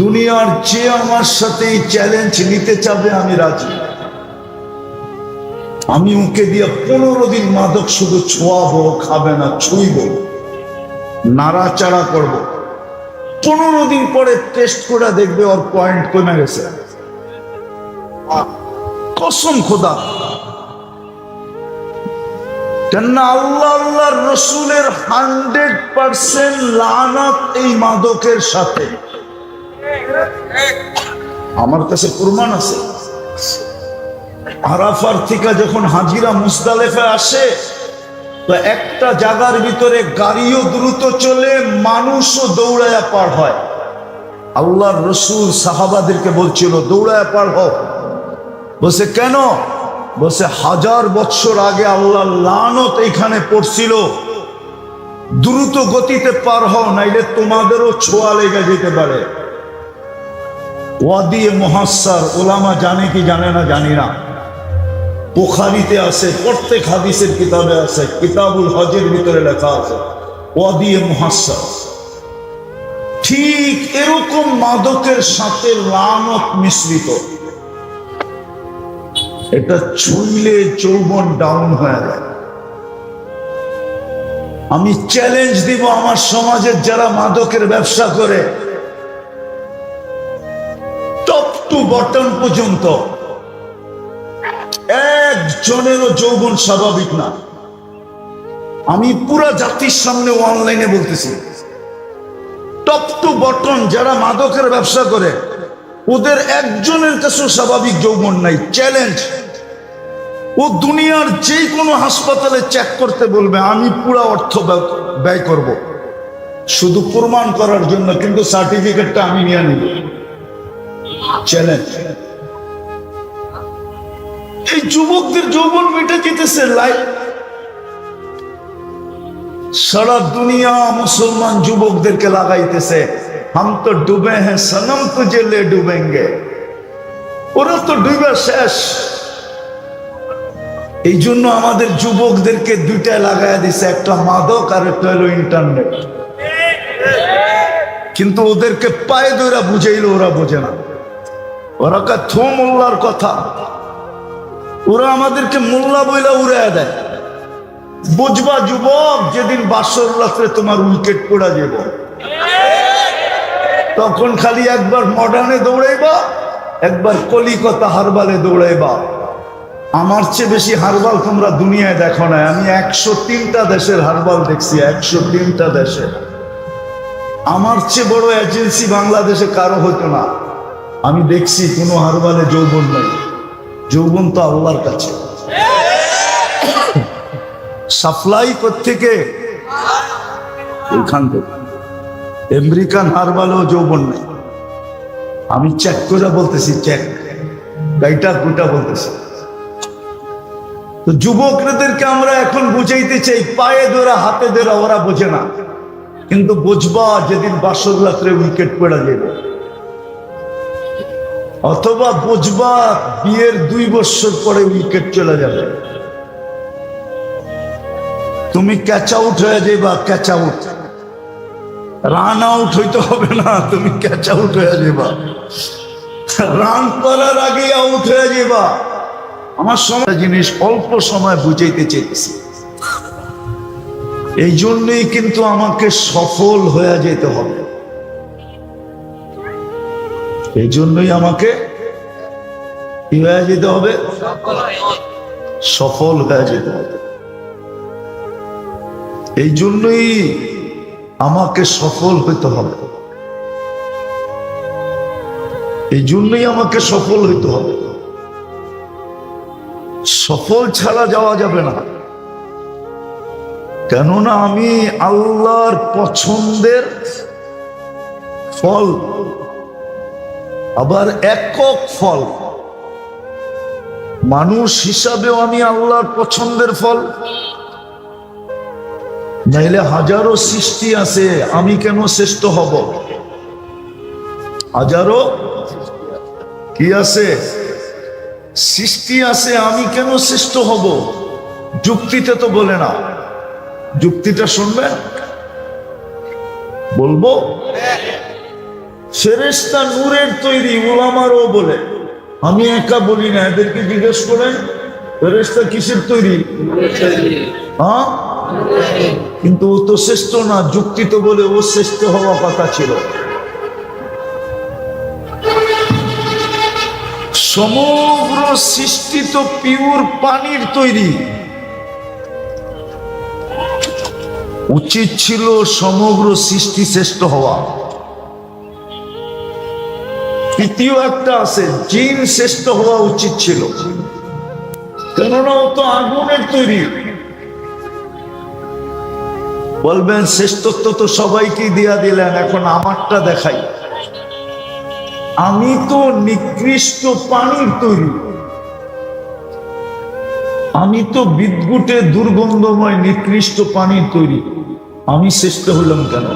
দুনিয়ার যে আমার সাথে এই চ্যালেঞ্জ নিতে চাবে আমি রাজি। আমি ওকে দিয়ে 15 দিন মাদক শুধু ছোঁয়াবো, খাবে না, ছুঁইব, নাড়াচাড়া করব। 15 দিন পরে টেস্ট করে দেখবে ওর পয়েন্ট কমে গেছে, কসম খোদা। কেননা আল্লাহর রসুলের 100% লানাত এই মাদকের সাথে। আমার কাছে প্রমাণ আছে। আরাফার থেকে যখন হাজিরা মুজদালিফা আসে, তো একটা জায়গার ভিতরে গাড়িও দ্রুত চলে, মানুষও দৌড়ায়া পার হয়। আল্লাহর রসুল সাহাবাদেরকে বলছিল, দৌড়ায়া পার হোক। বলছে কেন? বলছে 1000 বছর আগে আল্লাহর লানত এখানে পড়ছিল, দ্রুত গতিতে পার হও, নাইলে তোমাদেরও ছোঁয়া লেগে যেতে পারে। ওয়াদি মুহাসসার, ওলামা জানে কি জানে না জানি না, বুখারীতে আছে, প্রত্যেক হাদিসের কিতাবে আছে, কিতাবুল হজের ভিতরে লেখা আছে ওয়াদি মুহাসসার। ঠিক এরকম মাদকের সাথে লানত মিশ্রিত। এটা ছুঁইলে যৌবন ডাউন হয়ে যায়। আমি চ্যালেঞ্জ দিব আমার সমাজের যারা মাদকের ব্যবসা করে, টপ টু বটম পর্যন্ত একজনেরও যৌবন স্বাভাবিক না। আমি পুরা জাতির সামনে অনলাইনে বলতেছি, টপ টু বটম যারা মাদকের ব্যবসা করে, ওদের একজনের কাছেও স্বাভাবিক যৌবন নাই। চ্যালেঞ্জ। ও দুনিয়ার যে কোনো হাসপাতালে চেক করতে বলবে, আমি পুরা অর্থ ব্যয় করব শুধু প্রমাণ করার জন্য, কিন্তু সার্টিফিকেটটা আমি নিয়ে নিব। চ্যালেঞ্জ। এই যুবকদের যৌবন মিটে যেতেছে লাইফ। সারা দুনিয়া মুসলমান যুবকদেরকে লাগাইতেছে, হাম তো ডুবে হ্যাঁ সনম তুঝে লে ডুবেঙ্গে। ওরা তো ডুবে শেষ। এই জন্য আমাদের যুবকদেরকে দুইটায় লাগাই দিছে, একটা মাদক আর একটা হলো ইন্টারনেট। কিন্তু ওদেরকে পায়ে ধরে বুঝাইলে ওরা বোঝে না। ওরা কা থো মোল্লার কথা, ওরা আমাদেরকে মোল্লা বইলা উড়াইয়া দেয়। বুঝবা যুবক, যেদিন বাসর রাত্রে তোমার উইকেট পড়া যাব, তখন খালি একবার মডার্নে দৌড়াইবা, একবার কলিকতা হারবালে দৌড়াইবা। আমার চেয়ে বেশি হারবাল তোমরা দুনিয়ায় দেখো না। আমি 103টা দেশের হারবাল দেখছি, 103টা দেশের। আমার চেয়ে বড় এজেন্সি বাংলাদেশে কারো হতো না। আমি দেখছি কোনো হারবালে যৌবন নাই। যৌবন তো আল্লাহর কাছে। সাপ্লাই কোত্থেকে? ওইখান থেকে। আমেরিকান হারবালেও যৌবন নাই। আমি চেক করে বলতেছি, চেক গাইটা কুটা বলতেছি। তো যুবকদেরকে আমরা এখন বুঝাইতে চাই, পায়ে ধরা হাতে ধরা ওরা বোঝে না। কিন্তু বুঝবা যেদিন বাসর রাত্রে উইকেট পড়া যাবে, অথবা বুঝবা বিয়ের 2 বছর পরে উইকেট চলে যাবে। তুমি ক্যাচ আউট হয়ে যাবা, ক্যাচ আউট। রান আউট হইতে হবে না, তুমি ক্যাচ আউট হয়ে যাবা। রান করার আগে আউট হয়ে যাবা। আমার সময় জিনিস অল্প সময় বুঝাইতে চেয়েছি। এই জন্যই কিন্তু আমাকে সফল হয়ে যেতে হবে। এই জন্যই আমাকে কি হয়ে যেতে হবে? সফল হয়ে যেতে হবে। এই জন্যই আমাকে সফল হইতে হবে। এই জন্যই আমাকে সফল হইতে হবে। সফল ছাড়া যাওয়া যাবে না। কেননা আমি আল্লাহর পছন্দের ফল, আবার একক ফল। মানুষ হিসাবেও আমি আল্লাহর পছন্দের ফল। নাইলে হাজারো সৃষ্টি আছে, আমি কেন শ্রেষ্ঠ হব? হাজারো কি আছে? সৃষ্টি আছে, আমি কেন শ্রেষ্ঠ হব? যুক্তিতে তো বলে না। যুক্তিটা শুনবেন, বলবো। ফেরেশতা নূরের তৈরি, উলামারও বলে। আমি একা বলি না, এদেরকে জিজ্ঞেস করেন ফেরেশতা কিসের তৈরি? হ্যাঁ, কিন্তু ও তো শ্রেষ্ঠ না। যুক্তি তো বলে ও শ্রেষ্ঠ হওয়া কথা ছিল। সমগ্র সৃষ্টি তো পিওর পানির তৈরি। উচিত ছিল সমগ্র সৃষ্টি শ্রেষ্ঠ হওয়া। তৃতীয় একটা আছে, জিন শ্রেষ্ঠ হওয়া উচিত ছিল, কেননা ও তো আগুনের তৈরি। বলবেন শ্রেষ্ঠত্ব তো সবাইকে দিয়া দিলেন, এখন আমারটা দেখাই। আমি তো নিকৃষ্ট পানির তৈরি। আমি তো বিদ্যুটে দুর্গন্ধময় নিকৃষ্ট পানির তৈরি। আমি শ্রেষ্ঠ হলাম কেন?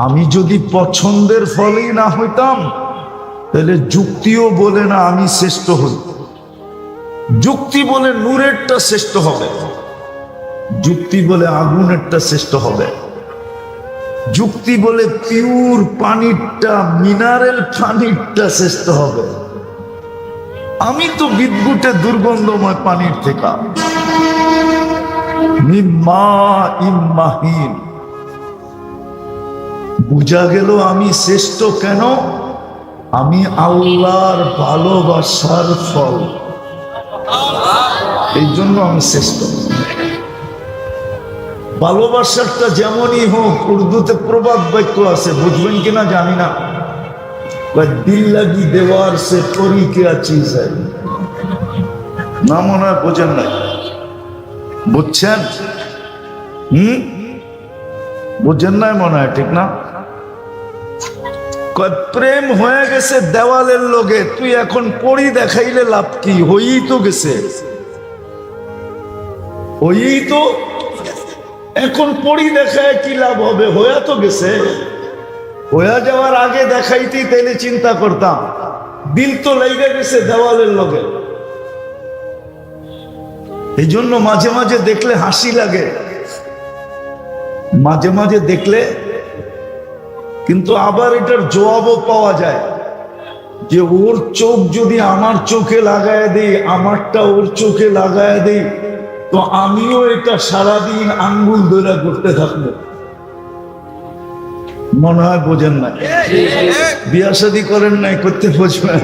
আমি যদি পছন্দের ফলেই না হইতাম, তাহলে যুক্তিও বলে না আমি শ্রেষ্ঠ হই। যুক্তি বলে নূরেরটা শ্রেষ্ঠ হবে, যুক্তি বলে আগুনেরটা শ্রেষ্ঠ হবে, যুক্তি বলে পিওর পানিরটা, মিনারেল পানিরটা শ্রেষ্ঠ হবে। আমি তো বিদ্যুটে দুর্গন্ধময় পানির থেকে। বুঝা গেল আমি শ্রেষ্ঠ কেন? আমি আল্লাহর ভালোবাসার ফল, এই জন্য আমি শ্রেষ্ঠ। ভালোবাসাটা যেমনই হোক, উর্দুতে প্রবাদ বাক্য আছে, বুঝবেন কিনা জানি না, দিল লাগি দেওয়ার সে করি কে চিজ না, মনে হয় বোঝেন নাই। বুঝছেন? বুঝেন নাই মনে হয়, ঠিক না? প্রেম হয়ে গেছে দেওয়ালের লগে, তুই এখন পড়ি দেখাইলে লাভ কি? হয়েই তো গেছে, হয়েই তো। এখন পড়ি দেখায় কি লাভ হবে? হয়ে তো গেছে। হয়ে যাওয়ার আগে দেখাইতেই তাইলে চিন্তা করতাম। দিল তো লেগে গেছে দেওয়ালের লগে। এই জন্য মাঝে মাঝে দেখলে হাসি লাগে, মাঝে মাঝে দেখলে কিন্তু আবার এটার জবাবও পাওয়া যায় যে ওর চোখ যদি আমার চোখে লাগায় দেই, আমারটা ওর চোখে লাগায় দেই, তো আমিও এটা সারাদিন আঙ্গুল ধরে করতে থাকবো। মনে হয় বোঝেন না, বিয়া শাদী করেন নাই, করতে বুঝবেন।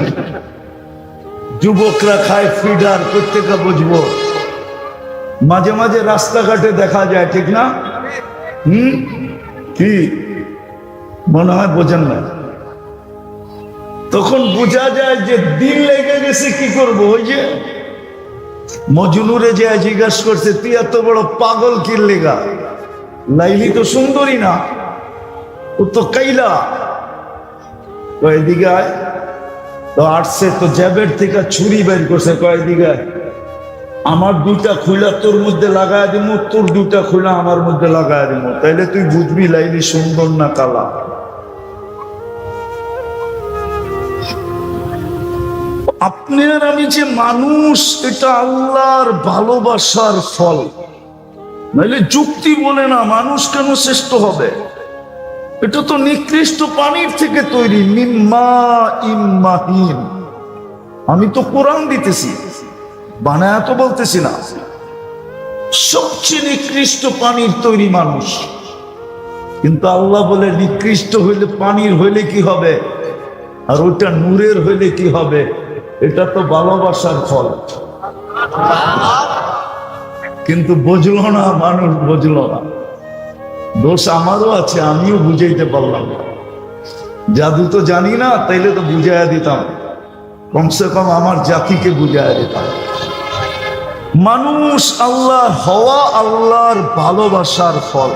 যুবকরা খায় ফিডার, করতে কা বুঝবো। মাঝে মাঝে রাস্তাঘাটে দেখা যায়, ঠিক না? কি মনে হয় বোঝেন না? তখন বোঝা যায় যে দিল লেগে গেছে। কি করবো? ওই যে মজনুরে যে জিজ্ঞাসা করছে, তুই এত বড় পাগল কি লেগা? লাইলি তো সুন্দরী না, ও তো কাইলা। কয়েদিকে আয় তো আসছে, তো জ্যাবের থেকে ছুরি বের করছে। কয়েদিকে আমার দুইটা খুলা তোর মধ্যে লাগায় দিব, তোর দুইটা খুলা আমার মধ্যে লাগায় দিব, তাইলে তুই বুঝবি লাইলি সুন্দর না কালা। আপনি আর আমি যে মানুষ, এটা আল্লাহর ভালোবাসার ফল। নাইলে যুক্তি বলে না মানুষ কেন শ্রেষ্ঠ হবে। এটা তো নিকৃষ্ট পানির থেকে তৈরি, মিম্মা ইম্মাহিন। আমি তো কোরআন দিতেছি, বানায় তো বলতেছি না। সবচেয়ে নিকৃষ্ট পানির তৈরি মানুষ, কিন্তু আল্লাহ বলে নিকৃষ্ট হইলে পানির হইলে কি হবে, আর ওটা নূরের হইলে কি হবে? এটা তো ভালোবাসার ফল। কিন্তু বুঝলো না মানুষ, বুঝলো না। দোষ আমারও আছে, আমিও বুঝাইতে পারলাম না। জাদু তো জানি না, তাইলে তো বুঝাইয়া দিতাম, কমসে কম আমার জাতিকে বুঝাইয়া দিতাম। মানুষ আল্লাহ হওয়া আল্লাহর ভালোবাসার ফল,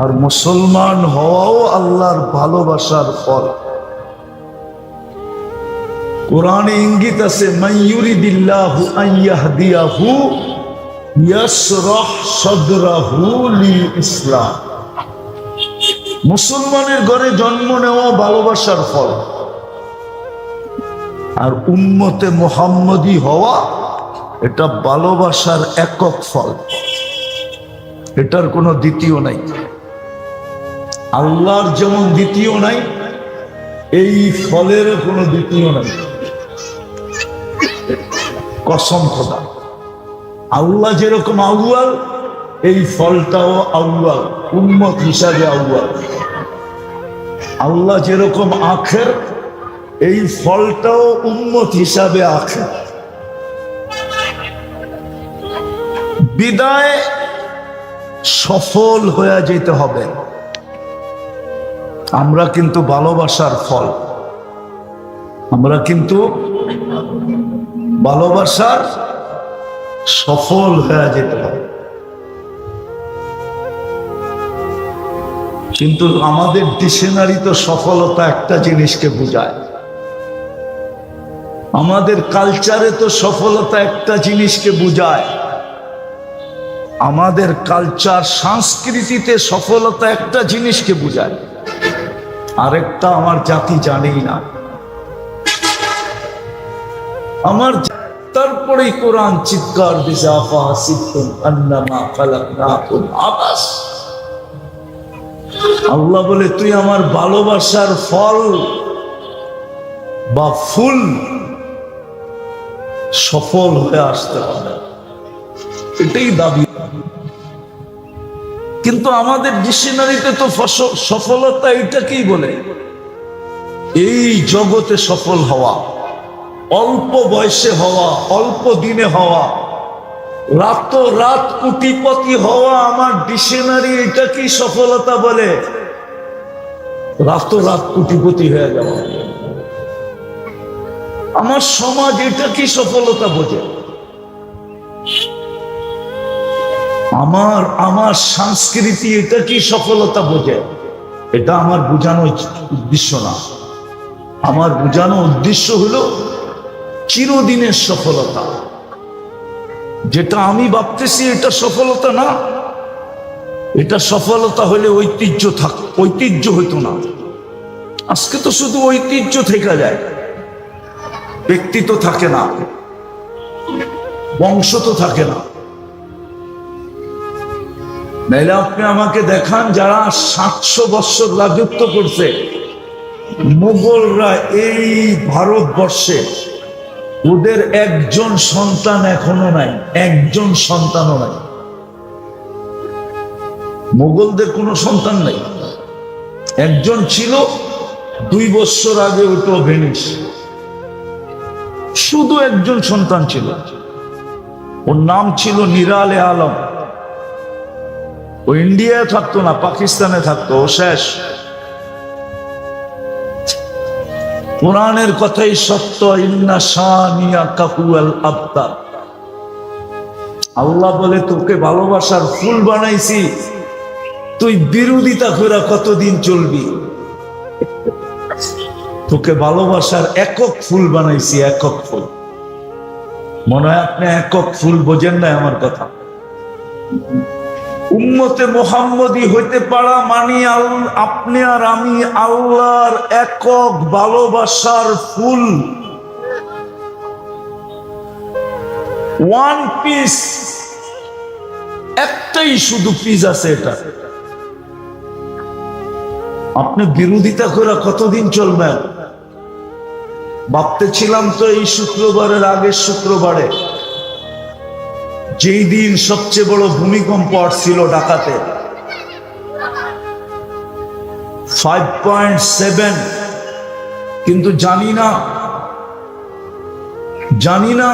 আর মুসলমান হওয়াও আল্লাহর ভালোবাসার ফল। কোরআনে ইঙ্গিত আছে, মাইয়ুরিদিল্লাহু আইয়াহদিয়াহু ইয়াশরাহ সাদরাহু লিল ইসলাম। মুসলমানের ঘরে জন্ম নেওয়া ভালোবাসার ফল, আর উম্মতে মুহাম্মদী হওয়া এটা ভালোবাসার একক ফল। এটার কোনো দ্বিতীয় নাই। আল্লাহর যেমন দ্বিতীয় নাই, এই ফলেরও কোনো দ্বিতীয় নাই। কসম খোদা, আল্লাহ যেরকম আউয়াল, এই ফলটাও আউয়াল, উম্মত হিসাবে আউয়াল। আল্লাহ যেরকম আখের, এই ফলটাও উম্মত হিসাবে আখের। বিদায় সফল হয়ে যেতে হবে। আমরা কিন্তু ভালোবাসার ফল, আমরা কিন্তু ভালোবাসার সফল হয়ে যেতে হবে। কিন্তু আমাদের ডিকশনারি তো সফলতা একটা জিনিসকে বোঝায়, আমাদের কালচারে তো সফলতা একটা জিনিসকে বোঝায়, আমাদের কালচার সংস্কৃতিতে সফলতা একটা জিনিসকে বোঝায়, আরেকটা আমার জাতি জানেই না। আমার তারপরেই কোরআন চিৎকার দিছে, আফাহাসিবতুম আন্নামা খালাকনাকুম আবাস। আল্লাহ বলে, তুই আমার ভালোবাসার ফল বা ফুল সফল হয়ে আসতে হবে, এটাই দাবি। কিন্তু আমাদের ডিকশনারিতে তো সফলতা এটাকেই বলে, এই জগতে সফল হওয়া, অল্প বয়সে হওয়া, অল্প দিনে হওয়া, রাত কোটিপতি হওয়া। আমার ডিকশনারি এটাকেই সফলতা বলে, রাত কোটিপতি হয়ে যাওয়া। আমার সমাজ এটা কি সফলতা বোঝে? আমার সংস্কৃতি এটা কি সফলতা বোঝে? এটা আমার বোঝানো উদ্দেশ্য না। আমার বোঝানো উদ্দেশ্য হলো চিরদিনের সফলতা। যেটা আমি ভাবতেছি এটা সফলতা না, এটা সফলতা হলে ঐতিহ্য হইতো না। আজকে তো শুধু ঐতিহ্য থেকে যায়, ব্যক্তি তো থাকে না, বংশ তো থাকে না। নাইলে আপনি আমাকে দেখান যারা 700 বৎসর রাজত্ব করছে মুঘলরা এই ভারতবর্ষে, ওদের একজন সন্তান এখনো নাই, একজন সন্তানও নাই। মুঘলদের কোনো সন্তান নাই, একজন ছিল, 2 বছর আগে ওটা ভেনিস, শুধু একজন সন্তান ছিল, ওর নাম ছিল নিরালে আলম। ও ইন্ডিয়ায় থাকতো না, পাকিস্তানে থাকতো, ও শেষ। কোরআনের কথাই সত্য, ইন্না শানিয়াকা হুয়াল আবতার। আল্লাহ বলে তোকে ভালোবাসার ফুল বানাইছি, তুই বিরোধিতা করে কতদিন চলবি? তোকে ভালোবাসার একক ফুল বানাইছি, একক ফুল। মনে হয় আপনি একক ফুল বোঝেন না আমার কথা। উম্মতে মুহাম্মদী হইতে পারা মানে আপনি আর আমি আল্লাহর একক ভালোবাসার ফুল, ওয়ান পিস। একটাই শুধু পিস আছে, এটা। আপনি বিরোধিতা করে কতদিন চলবেন? ভাবতেছিলাম তো এই শুক্রবারের আগের শুক্রবারে, যেই দিন সবচেয়ে বড় ভূমিকম্প আসছিল ঢাকাতে, 5.7, কিন্তু জানি না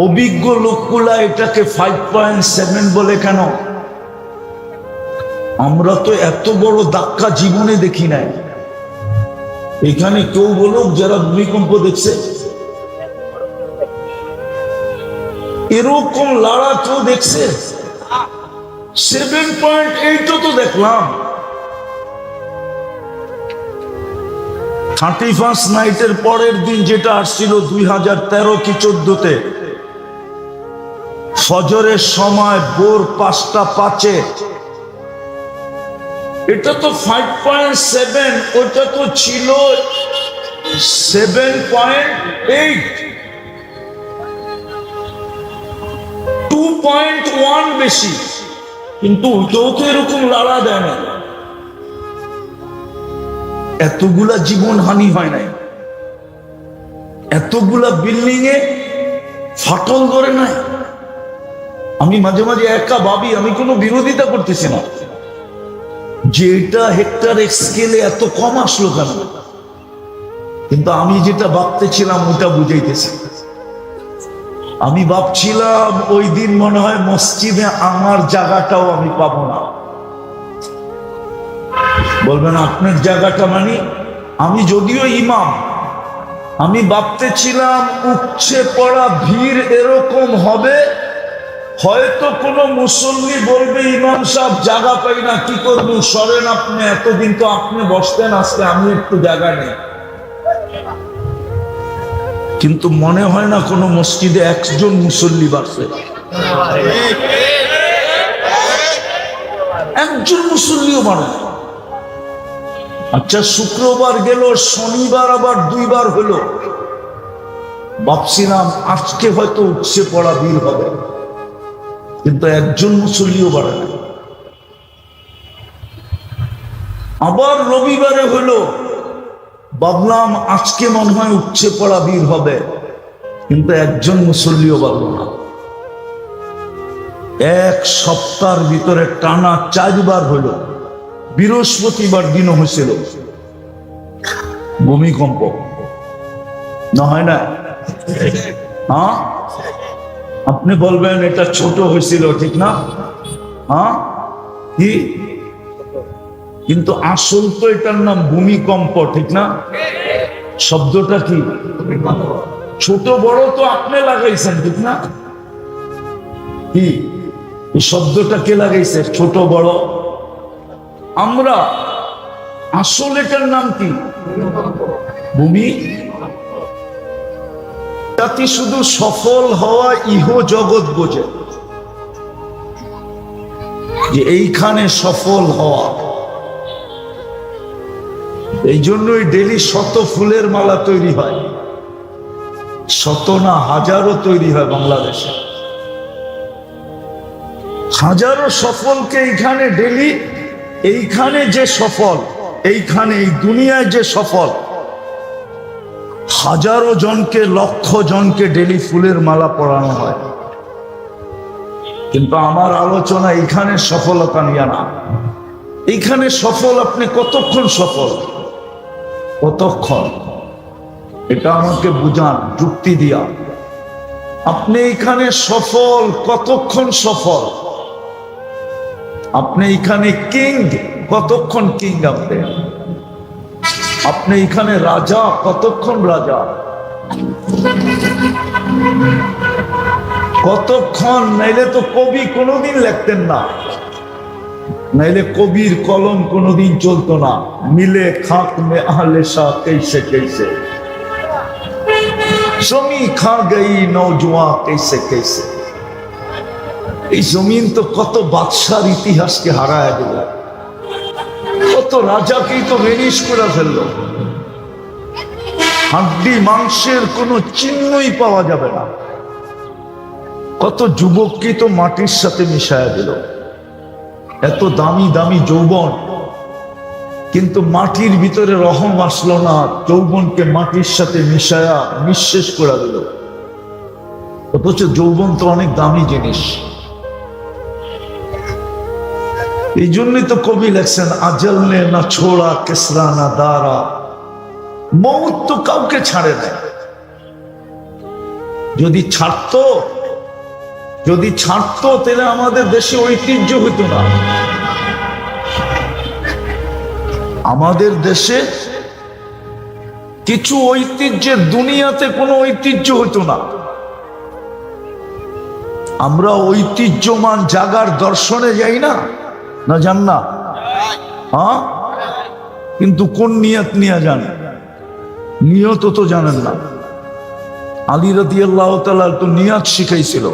অভিজ্ঞ লোকগুলা এটাকে 5.7 বলে কেন। আমরা তো এত বড় ধাক্কা জীবনে দেখি নাই। এখানে কেউ বলুক যারা ভূমিকম্প দেখছে, এরকম লড়া কেউ দেখছে? 7.8 তো দেখলাম। 31st নাইটের পরের দিন যেটা আসছিল 2013 কি 14-তে, ফজরের সময় ভোর 5:05, এটা তো 5.7, ওটা তো ছিল 7.8, 2.1 বেশি, কিন্তু ওটাও তো এরকম লড়া দেয় না। এতগুলা জীবন হানি হয় নাই, এতগুলা বিল্ডিং এ ফাটল ধরে নাই। আমি মাঝে মাঝে একা ভাবি, আমি কোনো বিরোধিতা করতেছি না, যে এটা হেক্টর স্কেলে এত কম আসলো কেন, কিন্তু আমি যেটা ভাবতেছিলাম ওটা বুঝাইতেছি। আমি ভাবছিলাম ওই দিন মনে হয় মসজিদে আমার জায়গাটাও আমি পাবো না। বলবেন আপনার জায়গাটা মানে? আমি যদিও ইমাম, আমি ভাবতেছিলাম উপচে পড়া ভিড় এরকম হবে, হয়তো কোনো মুসল্লি বলবে ইমাম সাহেব জায়গা পাই না, কি করবো, সরেন আপনি, এতদিন তো আপনি বসতেন, আজকে আমি একটু জায়গা নেই। কিন্তু মনে হয় না কোনো মসজিদে একজন মুসল্লি বাড়ছে, একজন মুসল্লিও বাড়ে। আচ্ছা, শুক্রবার গেল, শনিবার আবার 2 বার হলো, ভাবছিলাম আজকে হয়তো উঠছে পড়া ভিড় হবে, কিন্তু একজন মুসল্লিও বাড়ে না। আবার রবিবারে হলো, ভাবলাম আজকে মনে হয় উঠছে পড়া ভিড় হবে, কিন্তু একজন মুসল্লিও বাড়লো না। এক সপ্তাহের ভিতরে টানা 4 বার হলো, বৃহস্পতিবার দিনও হয়েছিল ভূমিকম্প, না হয় না? হ্যাঁ, আপনি বলবেন এটা ছোট হয়েছিল, ঠিক না? হ্যাঁ, কি? কিন্তু আসল তো এটার নাম ভূমিকম্প, ঠিক না? শব্দটা কি? ছোট বড় তো আপনি লাগাইছেন, ঠিক না? কি এই শব্দটা কে লাগাইছে? ছোট বড়। আসল এটার নাম কি? ভূমি। জাতি শুধু সফল হওয়া ইহ জগৎ বোঝে, যে এইখানে সফল হওয়া। এই জন্যই ডেলি শত ফুলের মালা তৈরি হয়, শত না হাজারো তৈরি হয় বাংলাদেশে। হাজারো সফলকে এইখানে ডেলি, এইখানে যে সফল, এইখানে এই দুনিয়ায় যে সফল, হাজারো জনকে, লক্ষ জনকে ডেলি ফুলের মালা পরানো হয়। কিন্তু আমার আলোচনা এইখানে সফলতা নিয়ে না। এইখানে সফল আপনি কতক্ষণ সফল, কতক্ষণ, এটা আমাকে বুঝান যুক্তি দিয়া। আপনি এইখানে সফল কতক্ষণ সফল? আপনি এইখানে কিং কতক্ষণ কিং? আপনি এখানে রাজা কতক্ষণ রাজা? কতক্ষণ? নাইলে তো কবি কোনোদিন লিখতেন না, নাইলে কবির কলম কোনোদিন চলতো না। মিলে খাক মে আহলে শাহ कैसे कैसे, জমি খা গই নৌজওয়ান कैसे कैसे। এই জমিন তো কত বাদশার ইতিহাসকে হারায় দিল, কত রাজাকেই তো ভেনিশ করে ফেললো। হাড্ডি মাংসের কোনো চিহ্নই পাওয়া যাবে না। কত যুবককে তো মাটির সাথে মিশায়া দিল। এত দামি দামি যৌবন, কিন্তু মাটির ভিতরে রহম আসলো না, যৌবনকে মাটির সাথে মিশায়া নিঃশেষ করে দিল। অথচ যৌবন তো অনেক দামি জিনিস। এই জন্যই তো কবি লেখছেন, আজল নে না ছোড়া কেসরা না দারা। মৌত তো কাউকে ছাড়ে না। যদি ছাড়তো, যদি ছাড়তো, তাহলে আমাদের দেশে ঐতিহ্য হইতো না। আমাদের দেশে কিছু ঐতিহ্যের, দুনিয়াতে কোনো ঐতিহ্য হইতো না। আমরা ঐতিহ্যমান জাগার দর্শনে যাই না, না যান না? হ্যাঁ, কিন্তু কোন নিয়ত নিয়ে যান? নিয়ত তো জানেন না। আলী রাদিয়াল্লাহু তাআলা তো নিয়ত শিখাইছিল,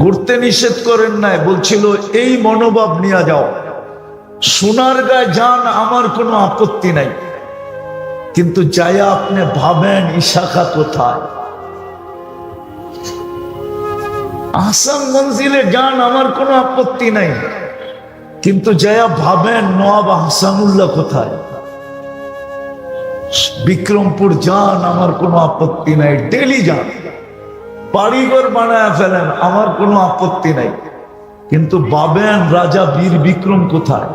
ঘুরতে নিষেধ করেন নাই, বলছিল এই মনোভাব নিয়ে যাও। সোনার গায়ে যান, আমার কোনো আপত্তি নাই, কিন্তু যায়া আপনি ভাবেন ইশাখা কোথায়। আহসান মঞ্জিলে যান, আমার কোনো আপত্তি নাই, কিন্তু যায়া ভাবেন নওয়াব আহসানুল্লাহ কোথায়। বিক্রমপুর যান, আমার কোনো আপত্তি নাই, ডেলি যান, বাড়িঘর বানায় ফেলেন, আমার কোনো আপত্তি নাই, কিন্তু ভাবেন রাজা বীর বিক্রম কোথায়।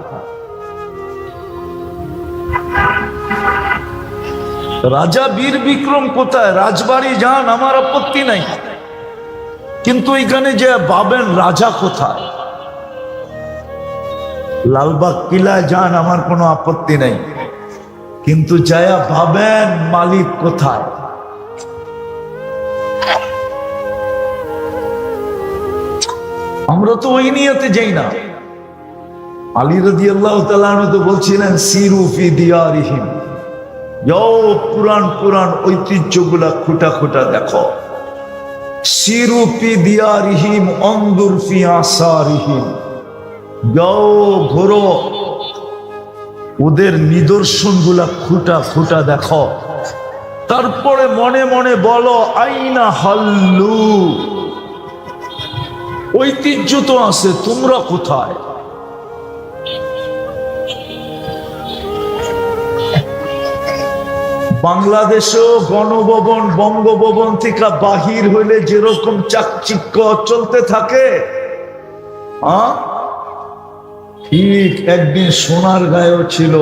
রাজা বীর বিক্রম কোথায়? রাজবাড়ি যান, আমার আপত্তি নাই, কিন্তু এখানে যে ভাবেন রাজা কোথায়। লালবাগ কিলায় যান, আমার কোনো আপত্তি নাই, কিন্তু যায়া ভাবেন মালিক কোথায়। আমরা তো ওই নিয়তে যাই না। আলী রাদিয়াল্লাহু তাআলা তো বলছিলেন, সিরু ফি দিয়ারিহিম, যাও পুরান পুরান ঐতিহ্যগুলা খুঁটা খুঁটা দেখো। সিরু ফি দিয়ারিহিম অনজুর ফি আসারিহিম, যাও ঘোরো, ওদের নিদর্শনগুলা খুঁটা খুঁটা দেখো। তারপরে মনে মনে বলো, আইনা হাল্লু, ঐতিহ্য তো আছে, তোমরা কোথায়? বাংলাদেশেও গণভবন, বঙ্গভবন থেকে বাহির হইলে যেরকম চাকচিক্য চলতে থাকে, ঠিক একদিন সোনার গায়েও ছিল।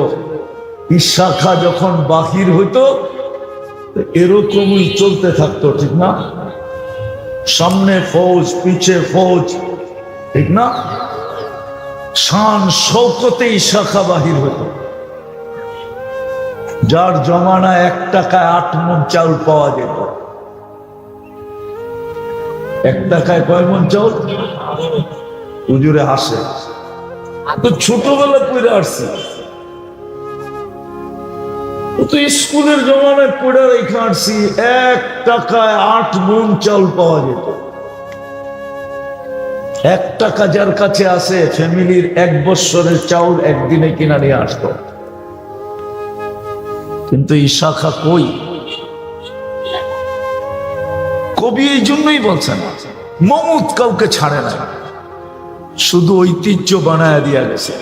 ইশাখা যখন বাহির হইতো এরকমই চলতে থাকতো, ঠিক না? সামনে ফৌজ, পিছে ফৌজ, ঠিক না? শান শৌকতে ইশাখা বাহির হইতো। যার জমানায় 1 টাকায় 8 মণ চাউল পাওয়া যেত। 1 টাকায় কয় মণ চাউল? হুজুরে হাসে, তো ছোটবেলা পড়ে আসছে। ও তো স্কুলের জমানায় পড়ে রেখে আসছি, 1 টাকায় 8 মণ চাল পাওয়া যেত। 1 টাকা যার কাছে আছে, ফ্যামিলির 1 বৎসরের চাউল একদিনে কিনা নিয়ে আসতো। কিন্তু এই শাখা কই? কবি এই জন্যই বলছেন, মমুত কাউকে ছাড়ে না, শুধু ঐতিহ্য বানায় দিয়া গেছে।